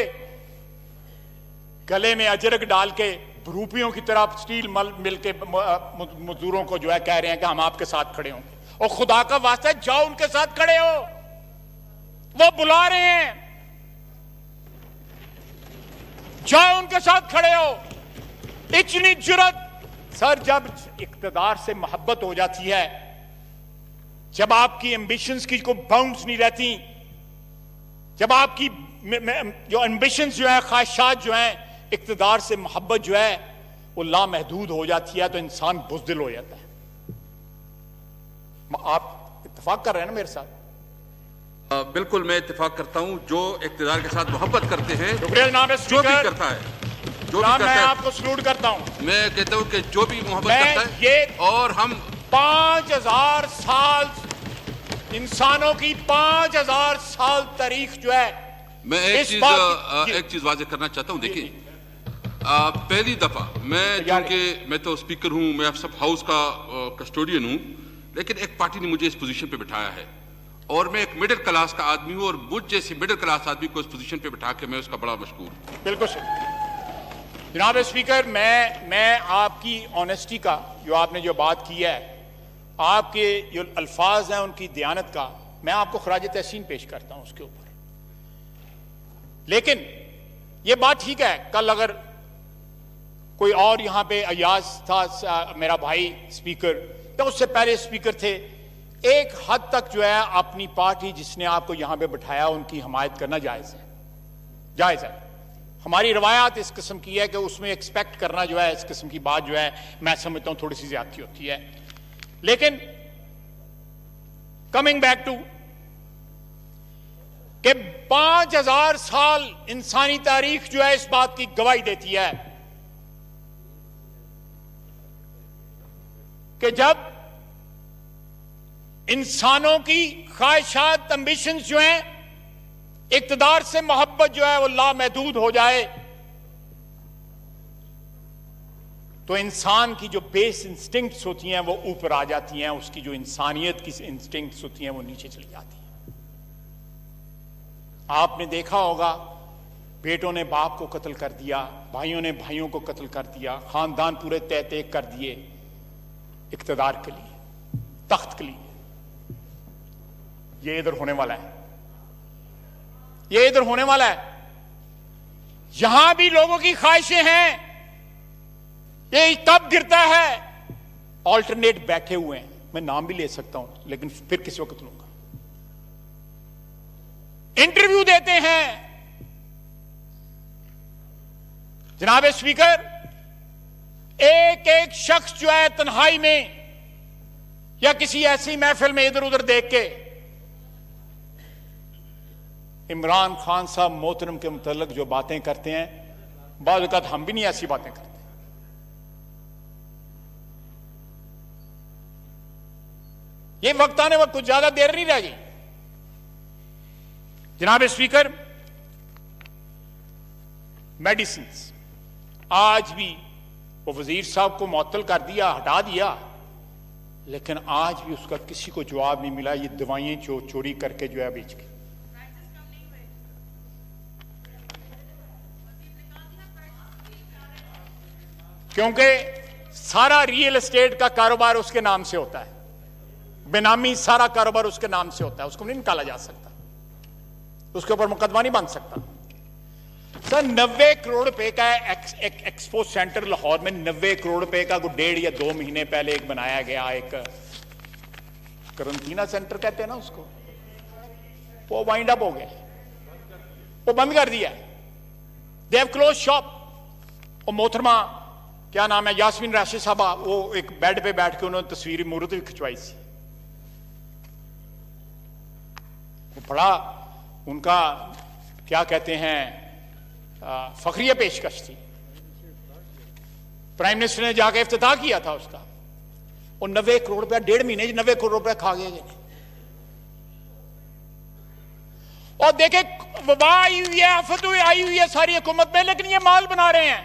गले में अजरक डाल के, भरूपियों की तरह स्टील मिल के मजदूरों को जो है कह रहे हैं कि हम आपके साथ खड़े होंगे। और खुदा का वास्ता जाओ उनके साथ खड़े हो, वो बुला रहे हैं, जाओ उनके साथ खड़े हो। इतनी जुर्रत सर, जब इक्तदार से मोहब्बत हो जाती है, जब आपकी एम्बिशंस की कोई बाउंड्स नहीं रहती, जब आपकी जो एम्बिशंस जो है, ख्वाहिशात जो है, इक्तदार से मोहब्बत जो है वो लामहदूद हो जाती है, तो इंसान बुज़दिल हो जाता है। आप इत्तेफाक कर रहे हैं ना मेरे साथ? बिल्कुल मैं इत्तेफाक करता हूं। जो इक्तदार के साथ मोहब्बत करते हैं, शुक्रिया जनाब जो भी करता है, जो भी करता मैं है, आपको सलूट करता हूं। मैं कहता हूं कि जो भी मोहब्बत करता है, ये और हम 5000 साल, इंसानों की 5000 साल तारीख जो है, मैं एक चीज वाज़ेह करना चाहता हूं। देखिए, पहली दफा मैं, क्योंकि मैं तो स्पीकर हूं, मैं सब हाउस का कस्टोडियन हूं, लेकिन एक पार्टी ने मुझे इस पोजीशन पे बिठाया है, और मैं एक मिडिल क्लास का आदमी हूं, और मुझ जैसे मिडिल क्लास आदमी को इस पोजीशन पे बिठा के मैं उसका बड़ा मशकूर हूं। बिल्कुल सही जनाब स्पीकर, मैं आपकी ऑनेस्टी का, जो आपने जो बात की है, आपके जो अल्फाज हैं उनकी दयानत का, मैं आपको खराज तहसीन पेश करता हूं उसके ऊपर। लेकिन यह बात ठीक है, कल अगर कोई और यहां पे अयाज था मेरा भाई स्पीकर, तो उससे पहले स्पीकर थे, एक हद तक जो है अपनी पार्टी जिसने आपको यहां पे बिठाया उनकी हमायत करना जायज है, जायज है। हमारी रवायात इस किस्म की है कि उसमें एक्सपेक्ट करना जो है, इस किस्म की बात जो है, मैं समझता हूं थोड़ी सी ज्यादती होती है। लेकिन कमिंग बैक टू कि 5000 साल इंसानी तारीख जो है इस बात की गवाही देती है कि जब इंसानों की ख्वाहिशात, एम्बिशंस जो हैं, इक्तदार से मोहब्बत जो है वो लामहदूद हो जाए, तो इंसान की जो बेस इंस्टिंक्ट्स होती हैं वो ऊपर आ जाती हैं, उसकी जो इंसानियत की इंस्टिंक्ट्स होती हैं वो नीचे चली जाती हैं। आपने देखा होगा, बेटों ने बाप को कत्ल कर दिया, भाइयों ने भाइयों को कत्ल कर दिया, खानदान पूरे तय तय कर दिए इक्तदार के लिए, तख्त के लिए। ये इधर होने वाला है, ये इधर होने वाला है। यहां भी लोगों की ख्वाहिशें हैं, ये कब गिरता है? ऑल्टरनेट बैठे हुए हैं, मैं नाम भी ले सकता हूं लेकिन फिर किसी वक्त लूंगा। इंटरव्यू देते हैं जनाब स्पीकर, एक एक शख्स जो है तन्हाई में या किसी ऐसी महफिल में इधर उधर देख के इमरान खान साहब मोहतरम के मुतल्लिक जो बातें करते हैं, बाज़ औक़ात हम भी नहीं ऐसी बातें करते। ये वक्त आने वक्त कुछ ज्यादा देर नहीं रह गई। जनाब स्पीकर, मेडिसिन आज भी वो वजीर साहब को मुअत्तल कर दिया, हटा दिया, लेकिन आज भी उसका किसी को जवाब नहीं मिला। ये दवाइयां चोरी करके जो है बेच के, क्योंकि सारा रियल एस्टेट का कारोबार उसके नाम से होता है, बेनामी सारा कारोबार उसके नाम से होता है, उसको नहीं निकाला जा सकता, उसके ऊपर मुकदमा नहीं बन सकता। सर 90 करोड़ रुपए का एक एक्सपो सेंटर लाहौर में 90 करोड़ रुपए का 1.5 या 2 महीने पहले एक बनाया गया, एक करंटीना सेंटर कहते हैं ना उसको, वो वाइंड अप हो गया, वो बंद कर दिया। They have close shop. और मोहतरमा क्या नाम है, यास्मीन राशिद साहबा, वो एक बेड पे बैठ के उन्होंने तस्वीर मूर्त भी खिंचवाई थी। वो बड़ा उनका क्या कहते हैं फखरिया पेशकश थी। प्राइम मिनिस्टर ने जाके इफ्तिताह किया था उसका। और 90 करोड़ रुपया 1.5 महीने 90 करोड़ रुपया खा गए। और देखे वबा आई हुई है, आफत आई हुई है सारी हुकूमत में, लेकिन ये माल बना रहे हैं।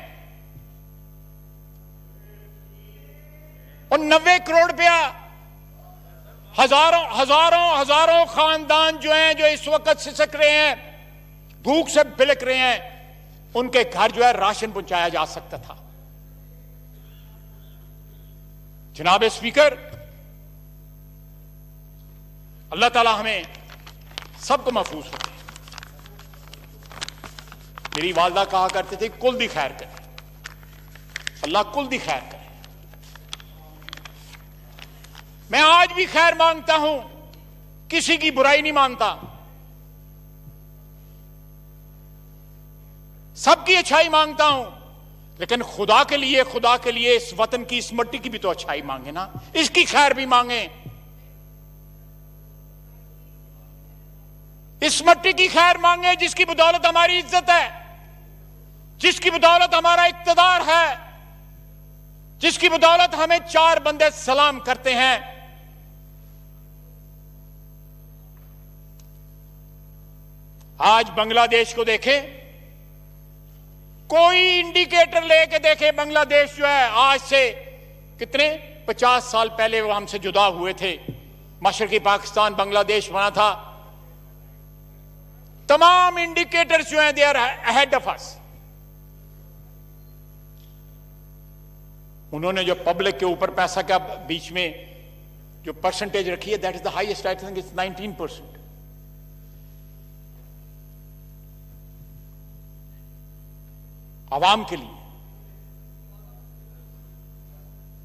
और 90 करोड़ रुपया हजारों खानदान जो हैं, जो इस वक्त सिसक रहे हैं, भूख से बिलक रहे हैं, उनके घर जो है राशन पहुंचाया जा सकता था। जनाब स्पीकर, अल्लाह ताला हमें सबको महफूज रखे। मेरी वालदा कहा करते थे कुल दी खैर करे, अल्लाह कुल दी खैर करे। मैं आज भी खैर मांगता हूं, किसी की बुराई नहीं मानता, सबकी अच्छाई मांगता हूं, लेकिन खुदा के लिए इस वतन की, इस मट्टी की भी तो अच्छाई मांगे ना, इसकी खैर भी मांगे, इस मट्टी की खैर मांगे जिसकी बदौलत हमारी इज्जत है, जिसकी बदौलत हमारा इक्तदार है, जिसकी बदौलत हमें 4 बंदे सलाम करते हैं। आज बांग्लादेश को देखें, कोई इंडिकेटर लेके देखे, बांग्लादेश जो है आज से कितने 50 साल पहले वो हमसे जुदा हुए थे, मशरकी पाकिस्तान बांग्लादेश बना था। तमाम इंडिकेटर्स जो हैं they are ahead of us. उन्होंने जो पब्लिक के ऊपर पैसा का बीच में जो परसेंटेज रखी है, that is the highest, I think it's 19%। आवाम के लिए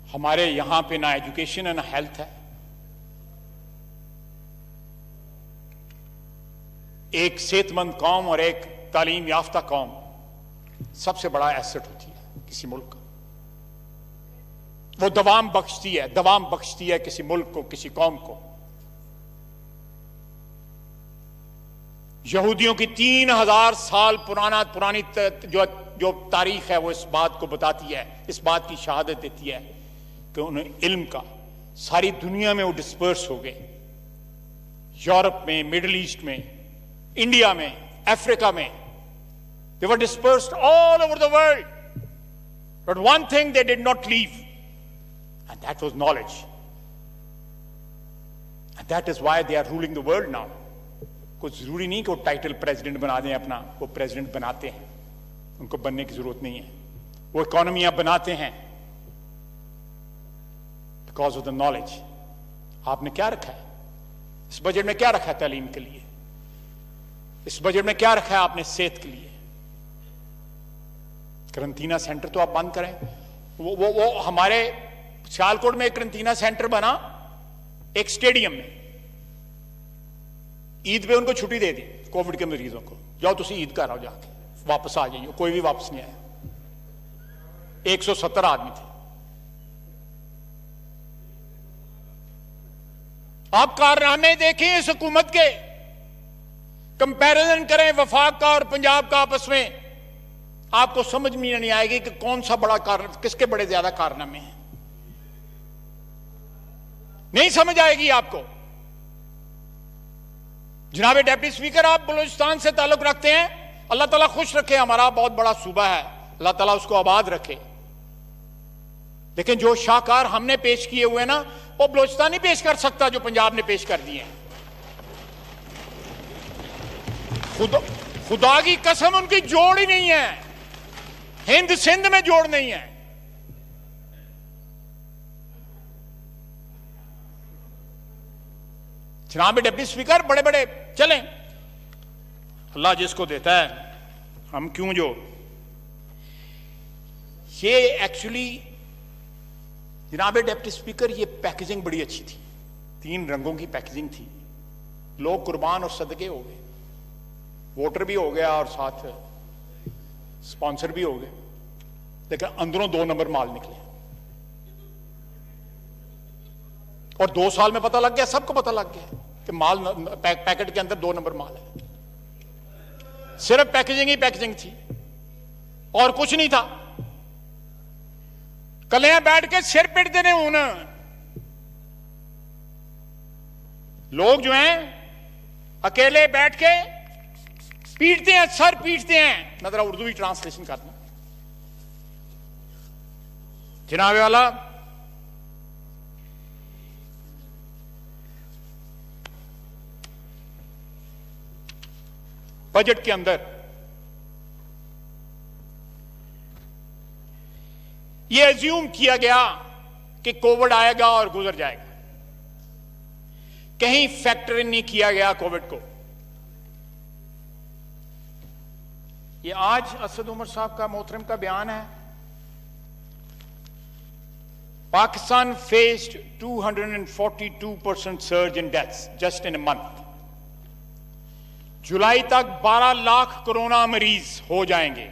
हमारे यहां पे ना एजुकेशन है ना हेल्थ है। एक सेहतमंद कौम और एक तालीम याफ्ता कौम सबसे बड़ा एसेट होती है किसी मुल्क का। वो दवाम बख्शती है किसी मुल्क को, किसी कौम को। यहूदियों की 3000 साल पुरानी जो तारीख है, वो इस बात को बताती है, इस बात की शहादत देती है कि उन्हें इल्म का सारी दुनिया में वो डिस्पर्स हो गए। यूरोप में, मिडिल ईस्ट में, इंडिया में, अफ्रीका में, they were dispersed all over the world, but one thing they did not leave, and that was knowledge, and that is why they are ruling the world now. कुछ जरूरी नहीं कि वो title president बना दें अपना, वो प्रेसिडेंट बनाते हैं, उनको बनने की जरूरत नहीं है। वो इकोनॉमियां बनाते हैं बिकॉज ऑफ द नॉलेज। आपने क्या रखा है इस बजट में? क्या रखा है तालीम के लिए? इस बजट में क्या रखा है आपने सेहत के लिए? करंटीना सेंटर तो आप बंद करें। वो हमारे सियालकोट में एक करंटीना सेंटर बना, एक स्टेडियम में। ईद पे उनको छुट्टी दे दी कोविड के मरीजों को, जाओ तुम ईद कर आओ, जाके वापस आ जाइए। कोई भी वापस नहीं आया। 170 आदमी थे। आप कारनामे देखें इस हुकूमत के। कंपैरिजन करें वफाक का और पंजाब का आपस में, आपको समझ में नहीं आएगी कि कौन सा बड़ा कारण, किसके बड़े ज्यादा कारनामे हैं, नहीं समझ आएगी आपको। जनाब डिप्टी स्पीकर, आप बलूचिस्तान से ताल्लुक रखते हैं, अल्लाह ताला खुश रखे, हमारा बहुत बड़ा सूबा है, अल्लाह ताला उसको आबाद रखे। लेकिन जो शाहकार हमने पेश किए हुए ना, वो बलूचिस्तान नहीं पेश कर सकता जो पंजाब ने पेश कर दिए हैं। खुदा की कसम, उनकी जोड़ ही नहीं है, हिंद सिंध में जोड़ नहीं है। जनाब डिप्टी स्पीकर, बड़े बड़े चलें, अल्लाह जिसको देता है, हम क्यों जो। ये एक्चुअली जनाब डिप्टी स्पीकर, ये पैकेजिंग बड़ी अच्छी थी, 3 रंगों की पैकेजिंग थी, लोग कुर्बान और सदके हो गए, वोटर भी हो गया और साथ स्पॉन्सर भी हो गए, लेकिन अंदरों 2 नंबर माल निकले। और 2 साल में पता लग गया, सबको पता लग गया कि माल पैकेट के अंदर 2 नंबर माल है। सिर्फ पैकेजिंग ही पैकेजिंग थी और कुछ नहीं था। कल बैठ के सिर पिटते ने हूं, लोग जो हैं अकेले बैठ के पीटते हैं, सर पीटते हैं। मैं जरा उर्दू भी ट्रांसलेशन करता हूं। जनाब वाला, बजट के अंदर यह एज्यूम किया गया कि कोविड आएगा और गुजर जाएगा, कहीं फैक्टर इन नहीं किया गया कोविड को। यह आज असद उमर साहब का, मोहतरम का बयान है। Pakistan faced 242% surge in deaths just in a month. जुलाई तक 12 लाख कोरोना मरीज हो जाएंगे।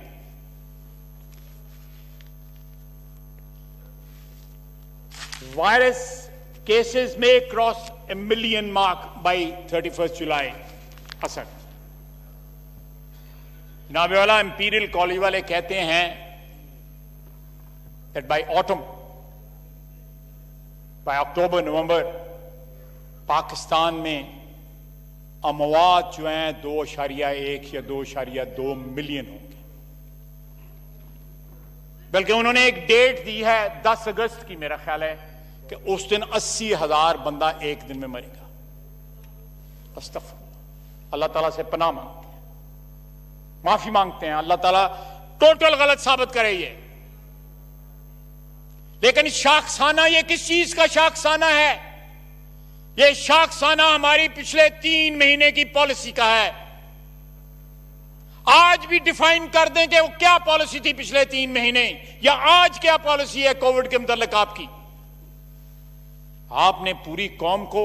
वायरस केसेस में cross a million mark by 31st July. Asad जनाब वाला, इंपीरियल कॉलेज वाले कहते हैं that by autumn, by October, November, Pakistan में अमवात जो हैं 2.1 या 2.2 मिलियन होंगे। बल्कि उन्होंने एक डेट दी है 10 अगस्त की, मेरा ख्याल है कि उस दिन 80,000 बंदा एक दिन में मरेगा। अस्तग़फुरुल्लाह, अल्लाह ताला से पनाह मांगते हैं, माफी मांगते हैं, अल्लाह ताला टोटल गलत साबित करे ये। लेकिन शाखसाना, ये किस चीज का शाखसाना है? ये शाखसाना हमारी पिछले 3 महीने की पॉलिसी का है। आज भी डिफाइन कर दें कि वो क्या पॉलिसी थी पिछले 3 महीने, या आज क्या पॉलिसी है कोविड के मुतल्लिक आपकी। आपने पूरी कौम को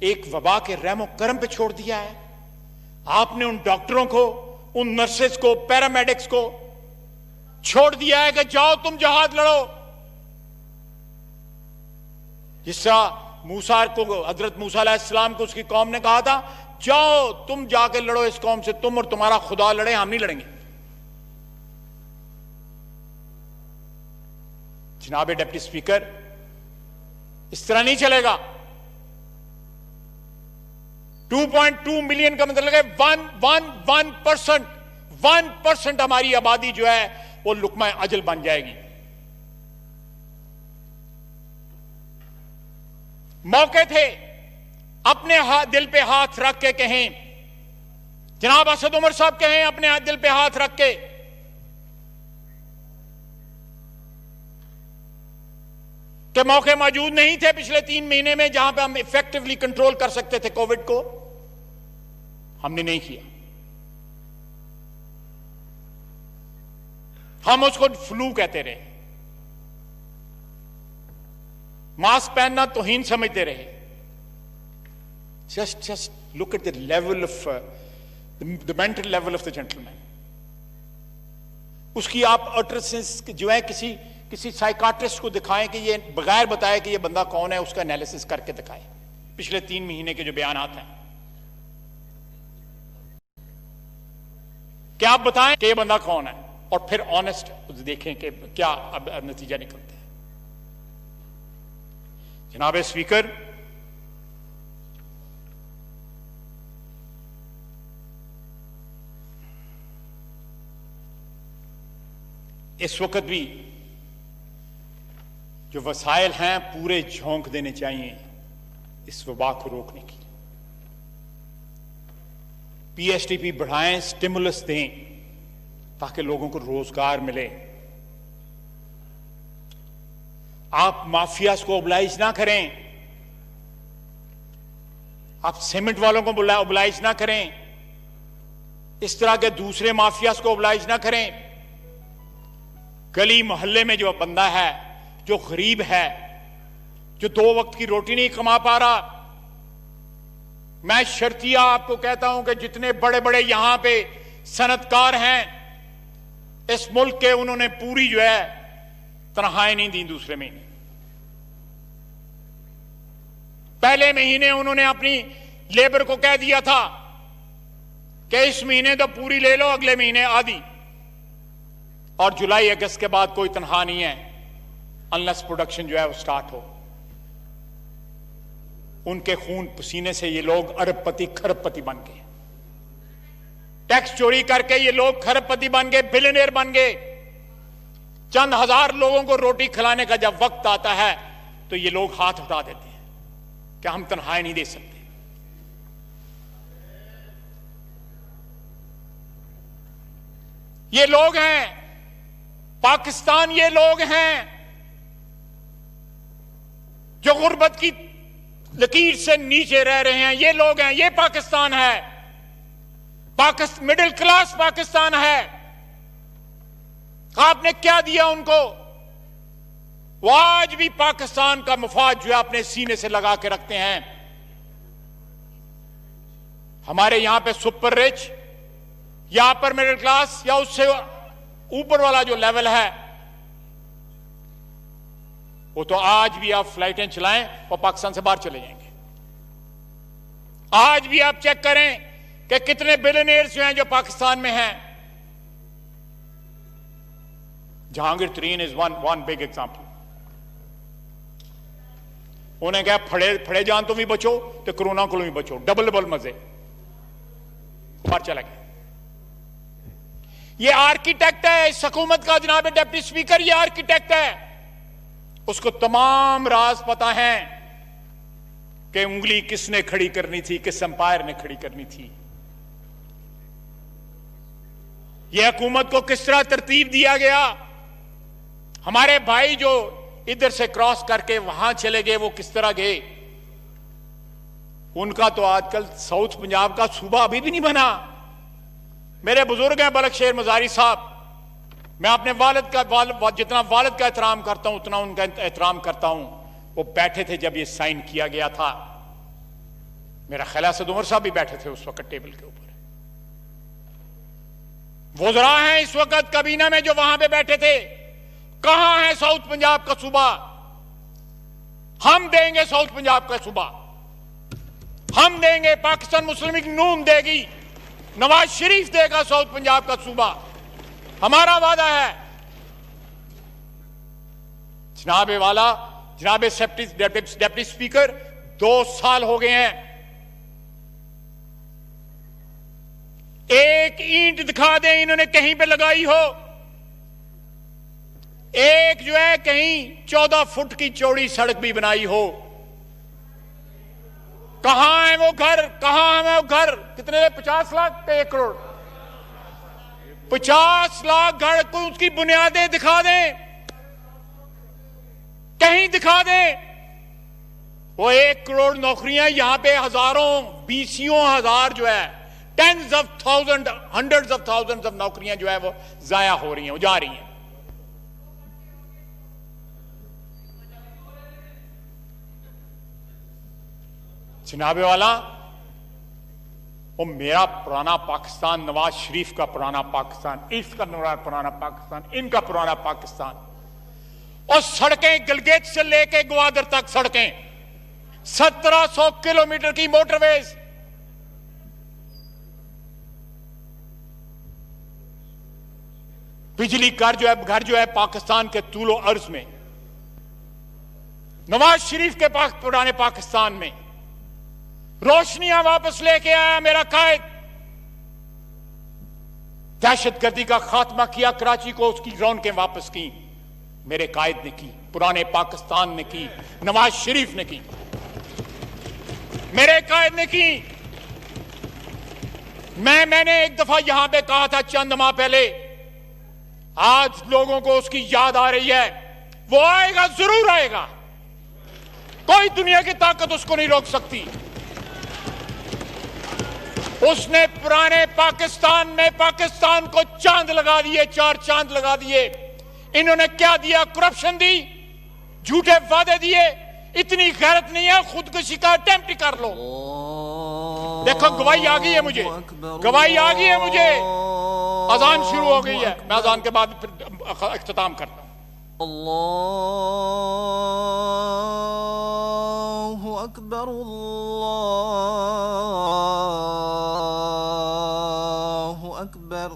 एक वबा के रहमो करम पे छोड़ दिया है। आपने उन डॉक्टरों को, उन नर्सेस को, पैरामेडिक्स को छोड़ दिया है कि जाओ तुम जहाद लड़ो। जिस तरह मूसा को, हजरत मूसा अलैहिस्सलाम को उसकी कौम ने कहा था, जाओ तुम जाके लड़ो इस कौम से, तुम और तुम्हारा खुदा लड़े, हम नहीं लड़ेंगे। जनाब डिप्टी स्पीकर, इस तरह नहीं चलेगा। 2.2 मिलियन का मतलब है 1% हमारी आबादी जो है वो लुकमा अजल बन जाएगी। मौके थे अपने दिल पे हाथ रख के कहें, जनाब असद उमर साहब कहें अपने दिल पे हाथ रख के कि मौके मौजूद नहीं थे पिछले 3 महीने में जहां पे हम इफेक्टिवली कंट्रोल कर सकते थे कोविड को। हमने नहीं किया। हम उसको फ्लू कहते रहे, मास्क पहनना तौहीन समझते रहे। Just look at the level of the mental level of the gentleman. उसकी आप अटरेंसेस जो है किसी साइकाट्रिस्ट को दिखाएं कि ये बगैर बताए कि ये बंदा कौन है, उसका एनालिसिस करके दिखाएं पिछले 3 महीने के जो बयानात हैं। कि आप बताएं कि ये बंदा कौन है, और फिर ऑनेस्ट देखें कि क्या अब नतीजा निकलता है। जनाब स्पीकर, इस वक्त भी जो वसाइल हैं पूरे झोंक देने चाहिए इस वबा को रोकने के लिए। पीएसटीपी बढ़ाएं, स्टिमुलस दें ताकि लोगों को रोजगार मिले। आप माफियाज को ओबलाइज ना करें, आप सीमेंट वालों को ओबलाइज ना करें, इस तरह के दूसरे माफियाज को ओबलाइज ना करें। गली मोहल्ले में जो बंदा है, जो गरीब है, जो 2 वक्त की रोटी नहीं कमा पा रहा, मैं शर्तिया आपको कहता हूं कि जितने बड़े बड़े यहां पे सनतकार हैं इस मुल्क के, उन्होंने पूरी जो है तनख्वाहें नहीं दी दूसरे महीने। पहले महीने उन्होंने अपनी लेबर को कह दिया था कि इस महीने तो पूरी ले लो, अगले महीने आधी, और जुलाई अगस्त के बाद कोई तनख्वाह नहीं है अनलेस प्रोडक्शन जो है वो स्टार्ट हो। उनके खून पसीने से ये लोग अरबपति खरबपति बन गए, टैक्स चोरी करके ये लोग खरबपति बन गए, बिलियनियर बन गए। चंद हजार लोगों को रोटी खिलाने का जब वक्त आता है तो ये लोग हाथ उठा देते हैं कि हम तनख्वाहें नहीं दे सकते। ये लोग हैं पाकिस्तान, ये लोग हैं जो गुर्बत की लकीर से नीचे रह रहे हैं, ये लोग हैं। ये पाकिस्तान है, मिडिल क्लास पाकिस्तान है। आपने क्या दिया उनको? वो आज भी पाकिस्तान का मफाद जो है अपने सीने से लगा के रखते हैं। हमारे यहां पे सुपर रिच या अपर मिडिल क्लास या उससे ऊपर वाला जो लेवल है, वो तो आज भी आप फ्लाइटें चलाएं और पाकिस्तान से बाहर चले जाएंगे। आज भी आप चेक करें कि कितने बिलियनियर्स जो हैं जो पाकिस्तान में हैं। जहांगीर तरीन इज वन बिग एग्जांपल। उन्हें कहा फड़े जान तो भी बचो तो कोरोना को भी बचो, डबल मजे, बाहर चला गया। ये आर्किटेक्ट है इस हुकूमत का, जनाब डिप्टी स्पीकर, ये आर्किटेक्ट है। उसको तमाम राज पता है कि उंगली किसने खड़ी करनी थी, किस अंपायर ने खड़ी करनी थी। यह हुकूमत को किस तरह तरतीब दिया गया। हमारे भाई जो इधर से क्रॉस करके वहां चले गए, वो किस तरह गए। उनका तो आजकल साउथ पंजाब का सूबा अभी भी नहीं बना। मेरे बुजुर्ग हैं बलक शेर मजारी साहब, मैं अपने जितना वालिद का एहतराम करता हूं उतना उनका एहतराम करता हूं। वो बैठे थे जब ये साइन किया गया था। मेरा ख्याल है असद उमर साहब भी बैठे थे उस वक्त टेबल के ऊपर। वज़रा हैं इस वक्त काबीना में जो वहां पे बैठे थे। कहां है साउथ पंजाब का सूबा? हम देंगे साउथ पंजाब का सूबा, हम देंगे। पाकिस्तान मुस्लिम लीग नून देगी, नवाज शरीफ देगा साउथ पंजाब का सूबा, हमारा वादा है। जनाब डिप्टी स्पीकर, 2 साल हो गए हैं, एक ईंट दिखा दें इन्होंने कहीं पे लगाई हो। एक जो है कहीं 14 फुट की चौड़ी सड़क भी बनाई हो। कहां है वो घर? कहां है वो घर? कितने? 50 लाख पे 1 करोड़, 50 लाख घर को उसकी बुनियादें दिखा दें, कहीं दिखा दें। वो 1 करोड़ नौकरियां यहां पे हजारों, बीसियों हजार जो है, tens of thousand, hundreds of thousands of नौकरियां जो है वो जाया हो रही हैं, वो जा रही हैं। जनाबे वाला, वो मेरा पुराना पाकिस्तान, नवाज शरीफ का पुराना पाकिस्तान, इसका पुराना पाकिस्तान, इनका पुराना पाकिस्तान, और सड़कें गिलगित से लेके ग्वादर तक सड़कें, 1700 किलोमीटर की मोटरवेज। बिजली घर जो है पाकिस्तान के तूलो अर्ज में, नवाज शरीफ के पुराने पाकिस्तान में रोशनियां वापस लेके आया मेरा कायद। दहशतगर्दी का खात्मा किया, कराची को उसकी रौनकें वापस की मेरे कायद ने की, पुराने पाकिस्तान ने की, नवाज शरीफ ने की, मेरे कायद ने की। मैंने एक दफा यहां पे कहा था चंद माह पहले, आज लोगों को उसकी याद आ रही है। वो आएगा, जरूर आएगा, कोई दुनिया की ताकत उसको नहीं रोक सकती। उसने पुराने पाकिस्तान में पाकिस्तान को चांद लगा दिए, 4 चांद लगा दिए। इन्होंने क्या दिया? करप्शन दी, झूठे वादे दिए। इतनी गैरत नहीं है, खुदकुशी का अटेम्प्ट कर लो। देखो गवाही आ गई है मुझे, गवाही आ गई है मुझे। अजान शुरू हो गई है, मैं अजान के बाद फिर इख्तिताम करता हूं। अल्लाहु अकबर, अल्लाहु अकबर।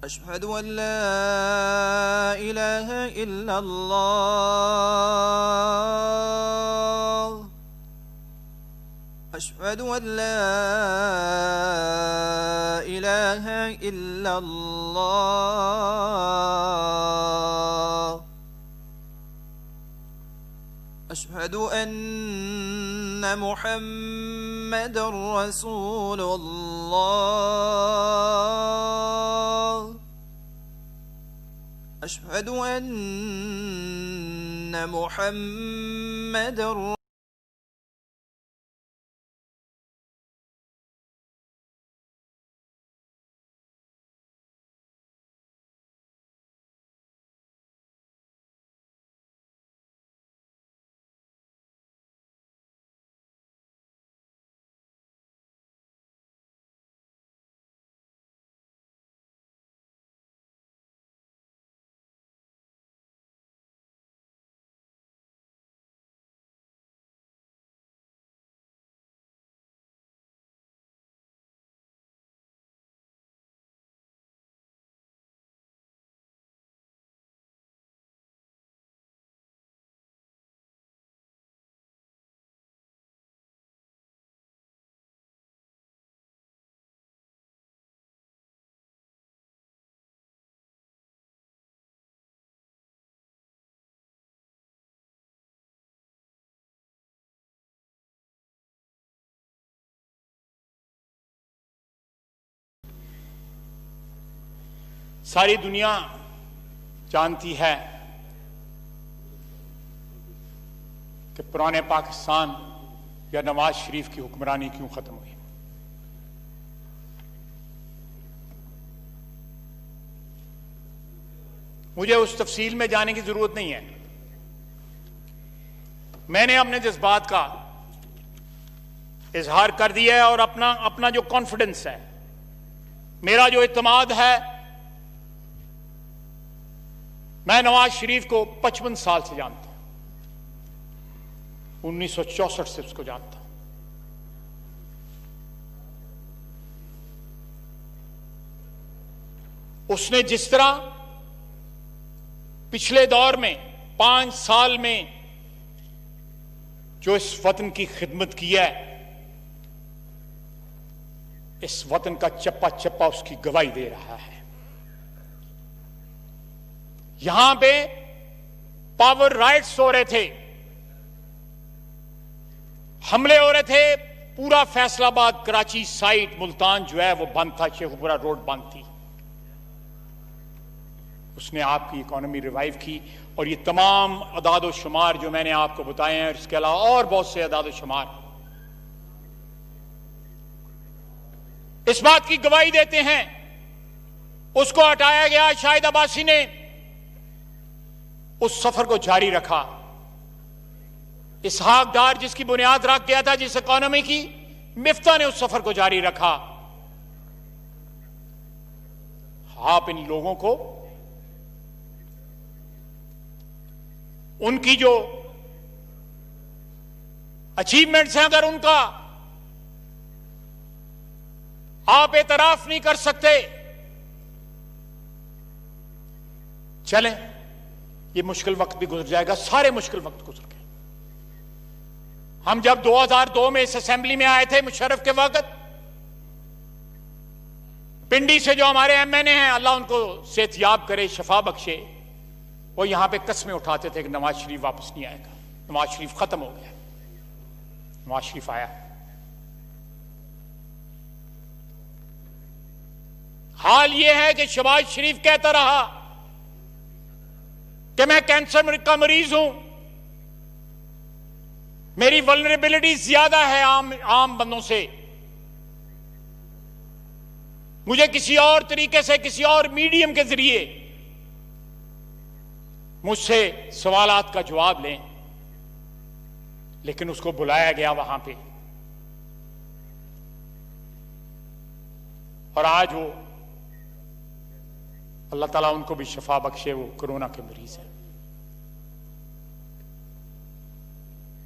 अशहदु अन ला इलाहा इल्लल्लाह, अशहदु अन ला इलाहा इल्लल्लाह, अशहदु अन्न मुहम्मदर रसूलुल्लाह, अशहदु अन्न मुहम्मदर सारी दुनिया जानती है कि पुराने पाकिस्तान या नवाज शरीफ की हुक्मरानी क्यों खत्म हुई। मुझे उस तफसील में जाने की जरूरत नहीं है। मैंने अपने जज्बात का इजहार कर दिया है और अपना जो कॉन्फिडेंस है, मेरा जो इत्मीनान है, मैं नवाज शरीफ को 55 साल से जानता हूं, 1964 से उसको जानता हूं। उसने जिस तरह पिछले दौर में 5 साल में जो इस वतन की खिदमत की है, इस वतन का चप्पा चप्पा उसकी गवाही दे रहा है। यहां पे पावर राइट्स हो रहे थे, हमले हो रहे थे, पूरा फैसलाबाद कराची साइड मुल्तान जो है वो बंद था, शेखुपुरा रोड बंद थी। उसने आपकी इकोनॉमी रिवाइव की और ये तमाम अदाद शुमार जो मैंने आपको बताए हैं, इसके अलावा और बहुत से अदाद शुमार इस बात की गवाही देते हैं। उसको हटाया गया, शाहिद अब्बासी ने उस सफर को जारी रखा। इसहाक डार जिसकी बुनियाद रख गया था जिस इकोनॉमी की, मिफ्ता ने उस सफर को जारी रखा। आप इन लोगों को उनकी जो अचीवमेंट्स हैं, अगर उनका आप एतराफ नहीं कर सकते, चलें, ये मुश्किल वक्त भी गुजर जाएगा, सारे मुश्किल वक्त गुजर गए। हम जब 2002 में इस असेंबली में आए थे मुशर्रफ के वक्त, पिंडी से जो हमारे एमएनए हैं, अल्लाह उनको सेहतयाब करे, शफा बख्शे, वो यहां पे कस्में उठाते थे कि नवाज शरीफ वापस नहीं आएगा, नवाज शरीफ खत्म हो गया। नवाज शरीफ आया। हाल यह है कि शहबाज शरीफ कहता रहा कि मैं कैंसर का मरीज हूं, मेरी वल्नरेबिलिटी ज्यादा है आम बंदों से, मुझे किसी और तरीके से, किसी और मीडियम के जरिए मुझसे सवालात का जवाब लें। लेकिन उसको बुलाया गया वहां पे, और आज वो अल्लाह ताला उनको भी शफा बख्शे, वो कोरोना के मरीज हैं।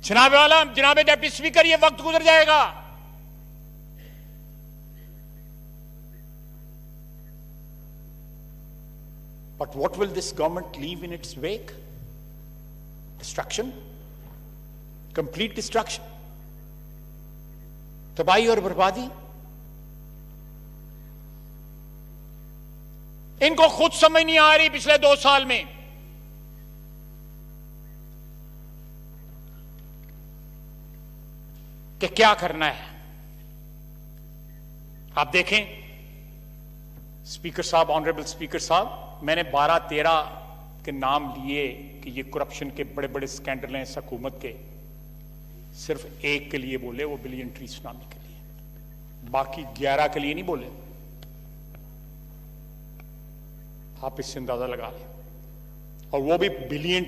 जनाब डिप्टी स्पीकर, ये वक्त गुजर जाएगा, but what will this government leave in its wake? Destruction, complete destruction, तबाही और बर्बादी। इनको खुद समझ नहीं आ रही पिछले 2 साल में कि क्या करना है। आप देखें स्पीकर साहब, ऑनरेबल स्पीकर साहब, मैंने 12-13 के नाम लिए कि ये करप्शन के बड़े बड़े स्कैंडल हैं इस हुकूमत के, सिर्फ एक के लिए बोले, वो बिलियन ट्री सुनामी के लिए, बाकी 11 के लिए नहीं बोले। आप इससे अंदाजा लगा लें, और वो भी बिलियन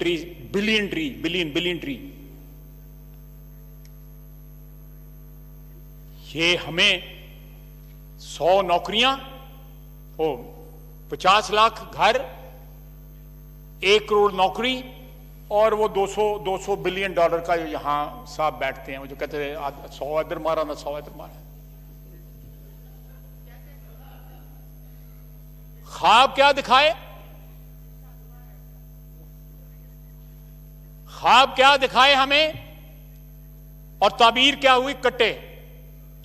ट्री। ये हमें 100 नौकरियां, 50 लाख घर, 1 करोड़ नौकरी, और वो 200 बिलियन डॉलर का जो यहां साहब बैठते हैं, वो जो कहते हैं 100 इधर मारा ना 100 इधर मारा। ख्वाब क्या दिखाए, ख्वाब क्या दिखाए हमें, और ताबीर क्या हुई, कट्टे,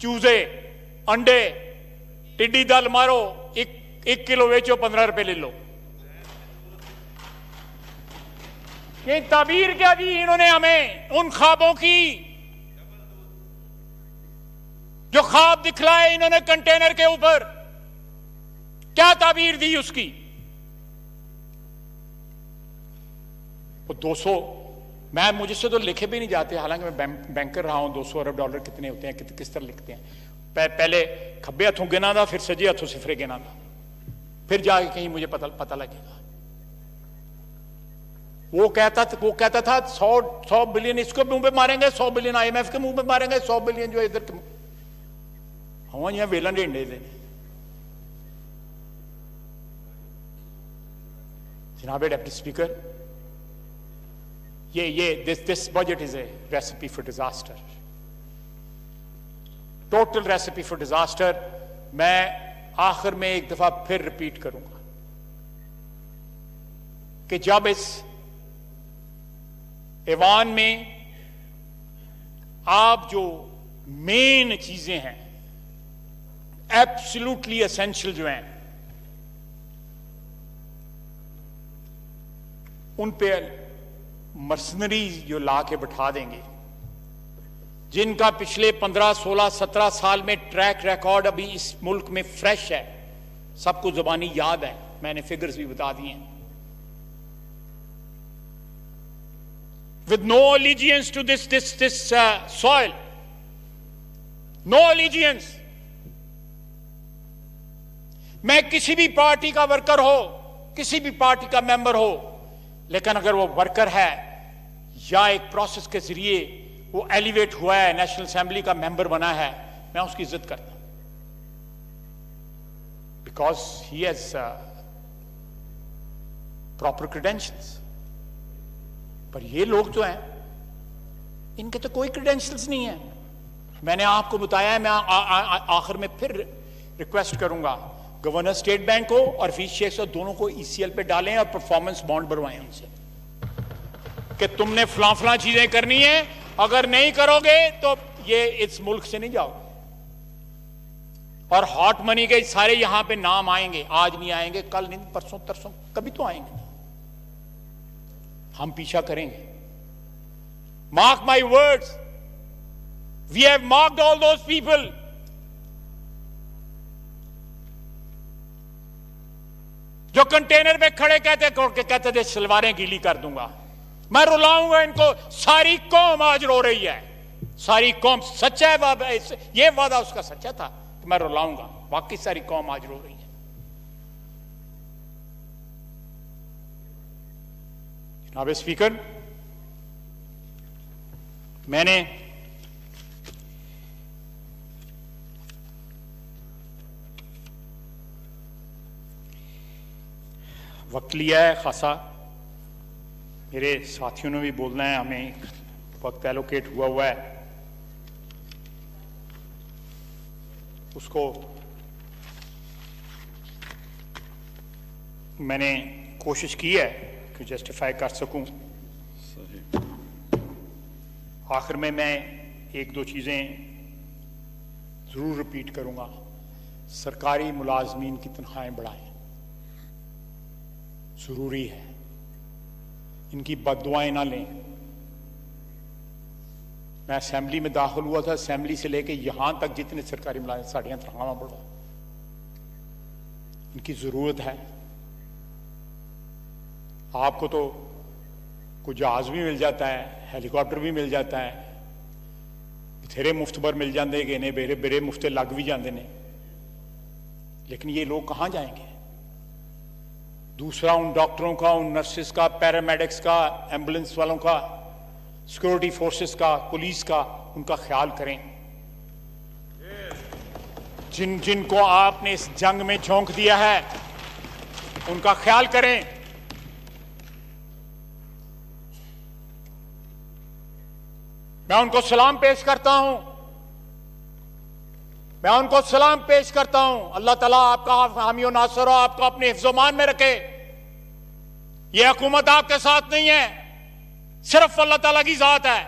चूजे, अंडे, टिड्डी दल मारो, 1 किलो बेचो 15 रुपए ले लो। ये ताबीर क्या दी इन्होंने हमें उन ख्वाबों की, जो ख्वाब दिखलाए इन्होंने कंटेनर के ऊपर, क्या ताबीर दी उसकी। वो 200, मुझसे तो लिखे भी नहीं जाते, हालांकि मैं बैंकर रहा हूं। 200 अरब डॉलर कितने होते हैं, किस तरह लिखते हैं। पहले खब्बे हथों गिना था, फिर सजे हथों सिफरे गिना था, फिर जाके कहीं मुझे पता लगेगा। वो कहता था 100 बिलियन इसको मुंह पे मारेंगे, 100 बिलियन IMF के मुंह पे मारेंगे, 100 बिलियन जो इधर हम यहाँ वेलन डेंडे थे। जनाब deputy speaker, this budget is a recipe for disaster, total recipe for disaster. मैं आखिर में एक दफा फिर रिपीट करूंगा कि जब इस ऐवान में आप जो मेन चीजें हैं, एब्सोल्युटली एसेंशियल जो हैं, उन पे मर्सनरी जो ला के बैठा देंगे, जिनका पिछले 15, 16, 17 साल में ट्रैक रिकॉर्ड अभी इस मुल्क में फ्रेश है, सबको जुबानी याद है, मैंने फिगर्स भी बता दिए हैं। With no allegiance to this soil, no allegiance. मैं किसी भी पार्टी का वर्कर हो, किसी भी पार्टी का मेंबर हो, लेकिन अगर वो वर्कर है या एक प्रोसेस के जरिए वो एलिवेट हुआ है, नेशनल असेंबली का मेंबर बना है, मैं उसकी इज्जत करता हूं, because he has proper credentials. पर ये लोग जो हैं, इनके तो कोई क्रेडेंशियल्स नहीं है। मैंने आपको बताया है, मैं आखिर में फिर रिक्वेस्ट करूंगा, गवर्नर स्टेट बैंक को और फीस शेख को दोनों को ईसीएल पे डालें और परफॉर्मेंस बॉन्ड बनवाएं उनसे कि तुमने फलां फलां चीजें करनी है, अगर नहीं करोगे तो ये इस मुल्क से नहीं जाओगे। और हॉट मनी के सारे यहां पे नाम आएंगे, आज नहीं आएंगे, कल नहीं, परसों तरसों कभी तो आएंगे। हम पीछा करेंगे। Mark my words, we have marked all those people जो कंटेनर पे खड़े कहते थे सलवारें गीली कर दूंगा, मैं रुलाऊंगा इनको। सारी कौम आज रो रही है, सारी कौम। सच्चा है वादा, ये वादा उसका सच्चा था कि मैं रुलाऊंगा, बाकी सारी कौम आज रो रही है। जनाब स्पीकर, मैंने वक्त लिया है खासा, मेरे साथियों ने भी बोलना है, हमें वक्त एलोकेट हुआ है, उसको मैंने कोशिश की है कि जस्टिफाई कर सकूं। आखिर में मैं एक दो चीजें जरूर रिपीट करूंगा। सरकारी मुलाजमीन की तनख्वाहें बढ़ाएं, जरूरी है। इनकी बददुआएं ना लें। मैं असेंबली में दाखिल हुआ था, असेंबली से लेके यहां तक जितने सरकारी मुलाजिम साड़ियां तनख्वाहां बढ़ो, इनकी जरूरत है। आपको तो कोई जहाज भी मिल जाता है, हेलीकॉप्टर भी मिल जाता है, बथेरे मुफ्तबर मिल जाते कि ने बेरे बेरे मुफ्ते लग भी जाते ने, लेकिन ये लोग कहां जाएंगे? दूसरा, उन डॉक्टरों का, उन नर्सेस का, पैरामेडिक्स का, एम्बुलेंस वालों का, सिक्योरिटी फोर्सेस का, पुलिस का, उनका ख्याल करें। जिनको आपने इस जंग में झोंक दिया है, उनका ख्याल करें। मैं उनको सलाम पेश करता हूं, मैं उनको सलाम पेश करता हूं। अल्लाह ताला आपका हामी और नासर हो, आपको अपने हिफ्ज़-ओ-मान में रखे। यह हुकूमत आपके साथ नहीं है, सिर्फ अल्लाह ताला की जात है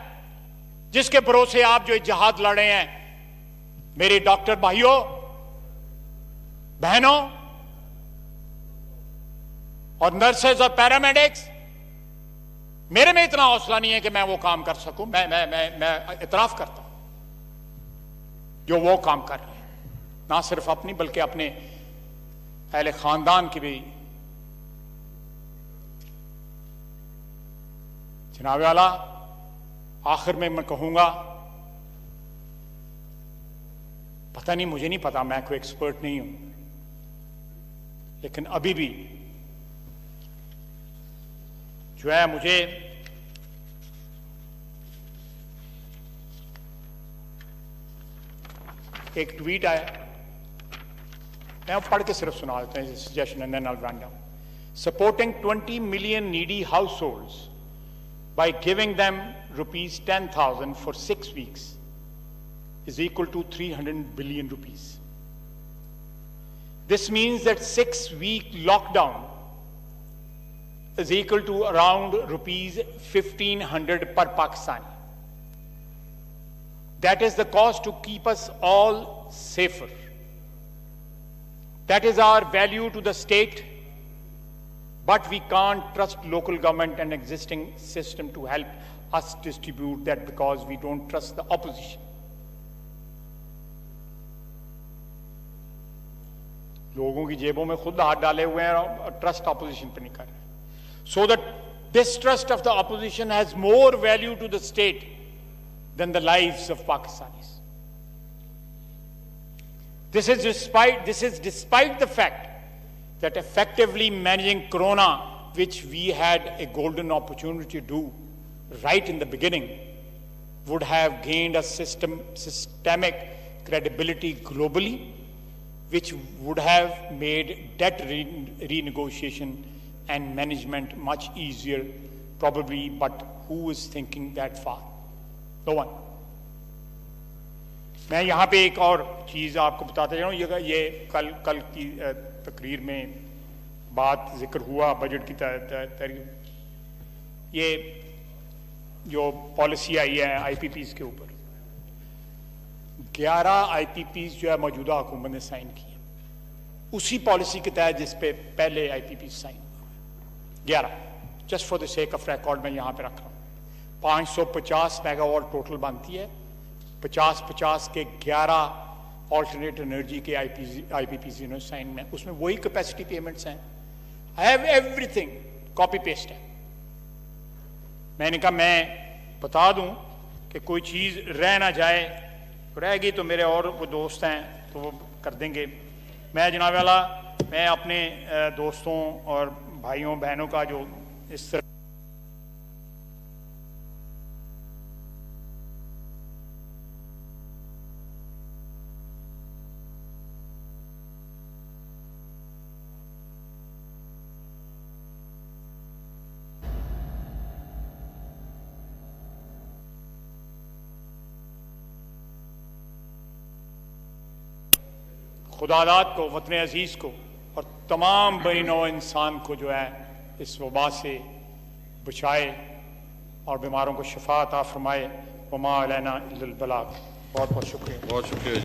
जिसके भरोसे आप जो जिहाद लड़े हैं। मेरे डॉक्टर भाइयों बहनों और नर्सेज और पैरामेडिक्स, मेरे में इतना हौसला नहीं है कि मैं वो काम कर सकूं। मैं इतराफ करता हूं जो वो काम कर रहे हैं, ना सिर्फ अपनी बल्कि अपने अहले खानदान की भी। जनाब आला, आखिर में मैं कहूंगा, पता नहीं, मुझे नहीं पता, मैं कोई एक्सपर्ट नहीं हूं, लेकिन अभी भी जो है मुझे एक ट्वीट आया, मैं पढ़ के सिर्फ सुना देता हूं, suggestion and then I will run down. Supporting 20 million needy households by giving them rupees 10,000 for 6 weeks is equal to 300 billion rupees. This means that 6-week lockdown is equal to around rupees 1,500 per Pakistani. That is the cost to keep us all safer. That is our value to the state, but we can't trust local government and existing system to help us distribute that because we don't trust the opposition. लोगों की जेबों में खुद हाथ डाले हुए हैं और ट्रस्ट ऑपोजिशन पे नहीं कर रहे। So the distrust of the opposition has more value to the state than the lives of Pakistanis. This is despite the fact that effectively managing Corona, which we had a golden opportunity to do right in the beginning, would have gained a systemic credibility globally, which would have made debt renegotiation and management much easier, probably, but who is thinking that far? No one. मैं यहां पे एक और चीज आपको बताता जाऊं, ये कल की तकरीर में बात जिक्र हुआ बजट की ये जो पॉलिसी आई है IPPs के ऊपर, 11 IPPs जो है मौजूदा हुकूमत ने साइन की है उसी पॉलिसी के तहत जिस पे पहले IPPs साइन हुए 11। Just for the sake of record मैं यहाँ पे रख रहा हूँ। 550 मेगावाट टोटल बनती है, 50-50 के 11 ऑल्टरनेट एनर्जी के IPPs इन्होंने साइन में, उसमें वही कैपेसिटी पेमेंट्स हैं, हैव एवरीथिंग कॉपी पेस्ट है। मैंने कहा मैं बता दूं कि कोई चीज़ रह ना जाए, रहेगी तो मेरे और वो दोस्त हैं तो वो कर देंगे। मैं जनाब वाला मैं अपने दोस्तों और भाइयों बहनों का जो इस तरह खुदादाद को, वतन अजीज़ को और तमाम बनी नौ इंसान को जो है इस वबा से बचाए और बीमारों को शिफा अता फरमाए। वमा अलैना इल्लल बलाग। बहुत बहुत शुक्रिया। बहुत शुक्रिया।